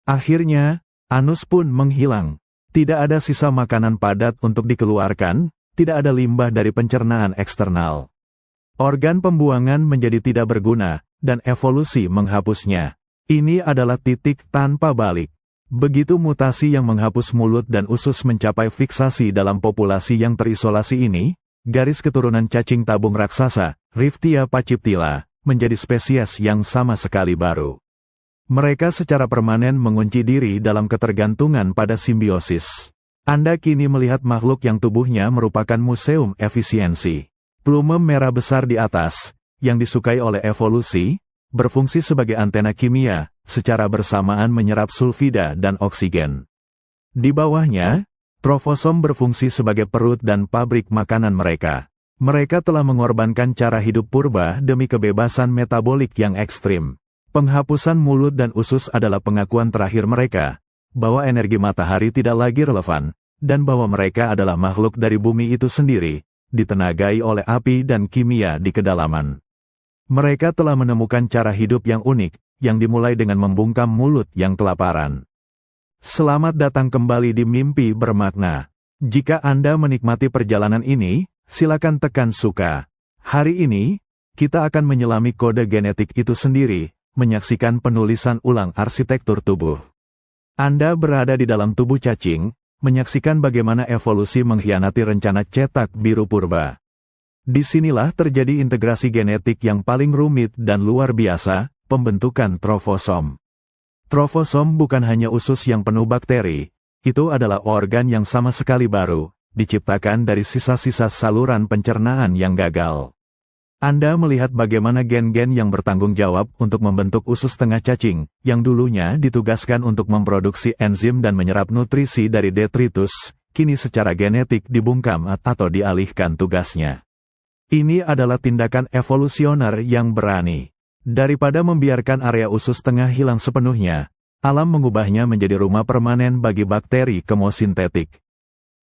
Akhirnya, anus pun menghilang. Tidak ada sisa makanan padat untuk dikeluarkan, tidak ada limbah dari pencernaan eksternal. Organ pembuangan menjadi tidak berguna, dan evolusi menghapusnya. Ini adalah titik tanpa balik. Begitu mutasi yang menghapus mulut dan usus mencapai fiksasi dalam populasi yang terisolasi ini, garis keturunan cacing tabung raksasa, Riftia pachyptila, menjadi spesies yang sama sekali baru. Mereka secara permanen mengunci diri dalam ketergantungan pada simbiosis. Anda kini melihat makhluk yang tubuhnya merupakan museum efisiensi. Plume merah besar di atas, yang disukai oleh evolusi, berfungsi sebagai antena kimia, secara bersamaan menyerap sulfida dan oksigen. Di bawahnya, trofosom berfungsi sebagai perut dan pabrik makanan mereka. Mereka telah mengorbankan cara hidup purba demi kebebasan metabolik yang ekstrim. Penghapusan mulut dan usus adalah pengakuan terakhir mereka, bahwa energi matahari tidak lagi relevan, dan bahwa mereka adalah makhluk dari bumi itu sendiri, ditenagai oleh api dan kimia di kedalaman. Mereka telah menemukan cara hidup yang unik, yang dimulai dengan membungkam mulut yang kelaparan. Selamat datang kembali di Mimpi Bermakna. Jika Anda menikmati perjalanan ini, silakan tekan suka. Hari ini, kita akan menyelami kode genetik itu sendiri, menyaksikan penulisan ulang arsitektur tubuh. Anda berada di dalam tubuh cacing, menyaksikan bagaimana evolusi mengkhianati rencana cetak biru purba. Disinilah terjadi integrasi genetik yang paling rumit dan luar biasa, pembentukan trofosom. Trofosom bukan hanya usus yang penuh bakteri, itu adalah organ yang sama sekali baru, diciptakan dari sisa-sisa saluran pencernaan yang gagal. Anda melihat bagaimana gen-gen yang bertanggung jawab untuk membentuk usus tengah cacing, yang dulunya ditugaskan untuk memproduksi enzim dan menyerap nutrisi dari detritus, kini secara genetik dibungkam atau dialihkan tugasnya. Ini adalah tindakan evolusioner yang berani. Daripada membiarkan area usus tengah hilang sepenuhnya, alam mengubahnya menjadi rumah permanen bagi bakteri kemosintetik.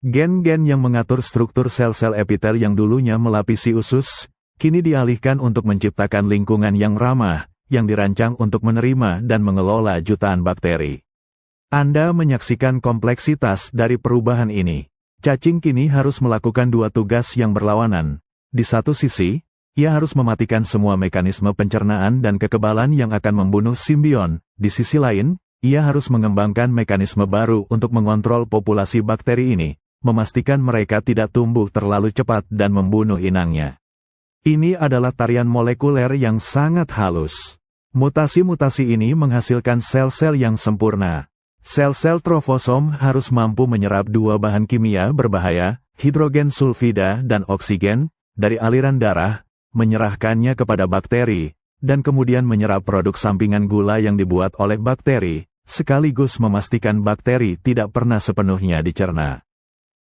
Gen-gen yang mengatur struktur sel-sel epitel yang dulunya melapisi usus, kini dialihkan untuk menciptakan lingkungan yang ramah, yang dirancang untuk menerima dan mengelola jutaan bakteri. Anda menyaksikan kompleksitas dari perubahan ini. Cacing kini harus melakukan dua tugas yang berlawanan. Di satu sisi, ia harus mematikan semua mekanisme pencernaan dan kekebalan yang akan membunuh simbion. Di sisi lain, ia harus mengembangkan mekanisme baru untuk mengontrol populasi bakteri ini, memastikan mereka tidak tumbuh terlalu cepat dan membunuh inangnya. Ini adalah tarian molekuler yang sangat halus. Mutasi-mutasi ini menghasilkan sel-sel yang sempurna. Sel-sel trofosom harus mampu menyerap dua bahan kimia berbahaya, hidrogen sulfida dan oksigen, dari aliran darah, menyerahkannya kepada bakteri, dan kemudian menyerap produk sampingan gula yang dibuat oleh bakteri, sekaligus memastikan bakteri tidak pernah sepenuhnya dicerna.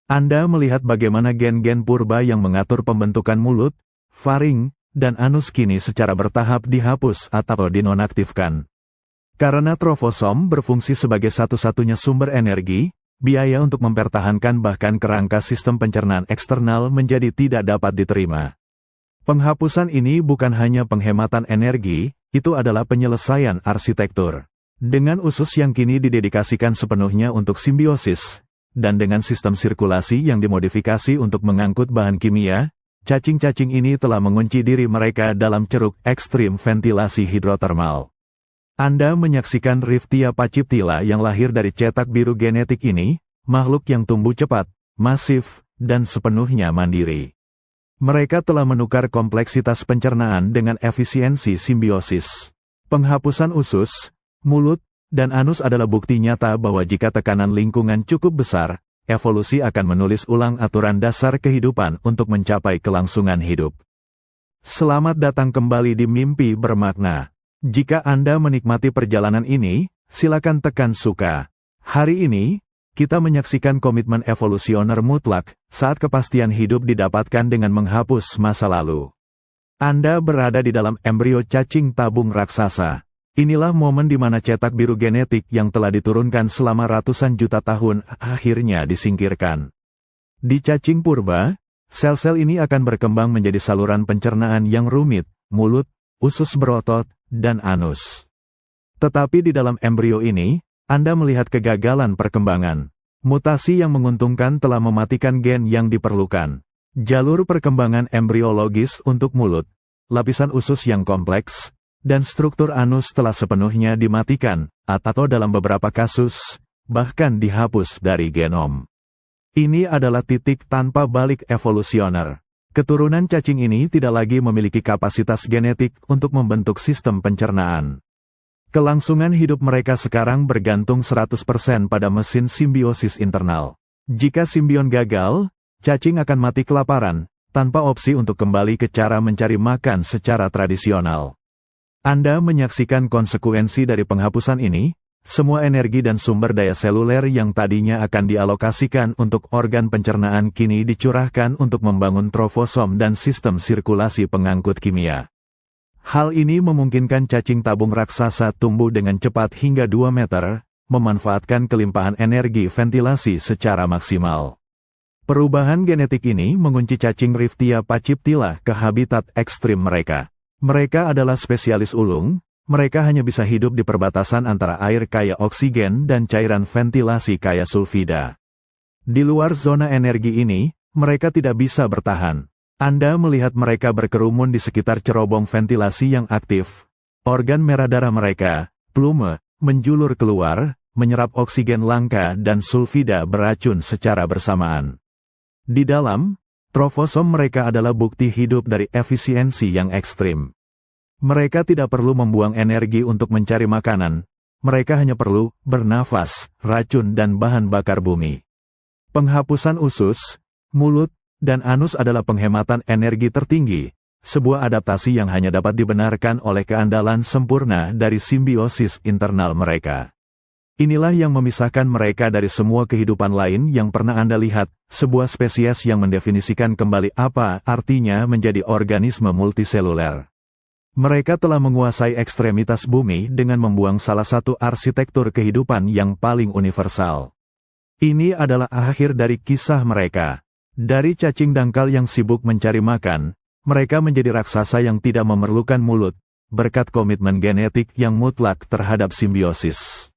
Anda melihat bagaimana gen-gen purba yang mengatur pembentukan mulut, faring, dan anus kini secara bertahap dihapus atau dinonaktifkan. Karena trofosom berfungsi sebagai satu-satunya sumber energi, biaya untuk mempertahankan bahkan kerangka sistem pencernaan eksternal menjadi tidak dapat diterima. Penghapusan ini bukan hanya penghematan energi, itu adalah penyelesaian arsitektur. Dengan usus yang kini didedikasikan sepenuhnya untuk simbiosis, dan dengan sistem sirkulasi yang dimodifikasi untuk mengangkut bahan kimia, cacing-cacing ini telah mengunci diri mereka dalam ceruk ekstrim ventilasi hidrotermal. Anda menyaksikan Riftia pachyptila yang lahir dari cetak biru genetik ini, makhluk yang tumbuh cepat, masif, dan sepenuhnya mandiri. Mereka telah menukar kompleksitas pencernaan dengan efisiensi simbiosis. Penghapusan usus, mulut, dan anus adalah bukti nyata bahwa jika tekanan lingkungan cukup besar, evolusi akan menulis ulang aturan dasar kehidupan untuk mencapai kelangsungan hidup. Selamat datang kembali di Mimpi Bermakna. Jika Anda menikmati perjalanan ini, silakan tekan suka. Hari ini, kita menyaksikan komitmen evolusioner mutlak, saat kepastian hidup didapatkan dengan menghapus masa lalu. Anda berada di dalam embrio cacing tabung raksasa. Inilah momen di mana cetak biru genetik yang telah diturunkan selama ratusan juta tahun akhirnya disingkirkan. Di cacing purba, sel-sel ini akan berkembang menjadi saluran pencernaan yang rumit, mulut, usus berotot, dan anus. Tetapi di dalam embrio ini, Anda melihat kegagalan perkembangan. Mutasi yang menguntungkan telah mematikan gen yang diperlukan. Jalur perkembangan embriologis untuk mulut, lapisan usus yang kompleks, dan struktur anus telah sepenuhnya dimatikan, atau dalam beberapa kasus, bahkan dihapus dari genom. Ini adalah titik tanpa balik evolusioner. Keturunan cacing ini tidak lagi memiliki kapasitas genetik untuk membentuk sistem pencernaan. Kelangsungan hidup mereka sekarang bergantung 100% pada mesin simbiosis internal. Jika simbion gagal, cacing akan mati kelaparan, tanpa opsi untuk kembali ke cara mencari makan secara tradisional. Anda menyaksikan konsekuensi dari penghapusan ini. Semua energi dan sumber daya seluler yang tadinya akan dialokasikan untuk organ pencernaan kini dicurahkan untuk membangun trofosom dan sistem sirkulasi pengangkut kimia. Hal ini memungkinkan cacing tabung raksasa tumbuh dengan cepat hingga 2 meter, memanfaatkan kelimpahan energi ventilasi secara maksimal. Perubahan genetik ini mengunci cacing Riftia pachyptila ke habitat ekstrim mereka. Mereka adalah spesialis ulung. Mereka hanya bisa hidup di perbatasan antara air kaya oksigen dan cairan ventilasi kaya sulfida. Di luar zona energi ini, mereka tidak bisa bertahan. Anda melihat mereka berkerumun di sekitar cerobong ventilasi yang aktif. Organ merah darah mereka, plume, menjulur keluar, menyerap oksigen langka dan sulfida beracun secara bersamaan. Di dalam, trofosom mereka adalah bukti hidup dari efisiensi yang ekstrim. Mereka tidak perlu membuang energi untuk mencari makanan, mereka hanya perlu bernafas, racun dan bahan bakar bumi. Penghapusan usus, mulut, dan anus adalah penghematan energi tertinggi, sebuah adaptasi yang hanya dapat dibenarkan oleh keandalan sempurna dari simbiosis internal mereka. Inilah yang memisahkan mereka dari semua kehidupan lain yang pernah Anda lihat, sebuah spesies yang mendefinisikan kembali apa artinya menjadi organisme multiseluler. Mereka telah menguasai ekstremitas bumi dengan membuang salah satu arsitektur kehidupan yang paling universal. Ini adalah akhir dari kisah mereka. Dari cacing dangkal yang sibuk mencari makan, mereka menjadi raksasa yang tidak memerlukan mulut, berkat komitmen genetik yang mutlak terhadap simbiosis.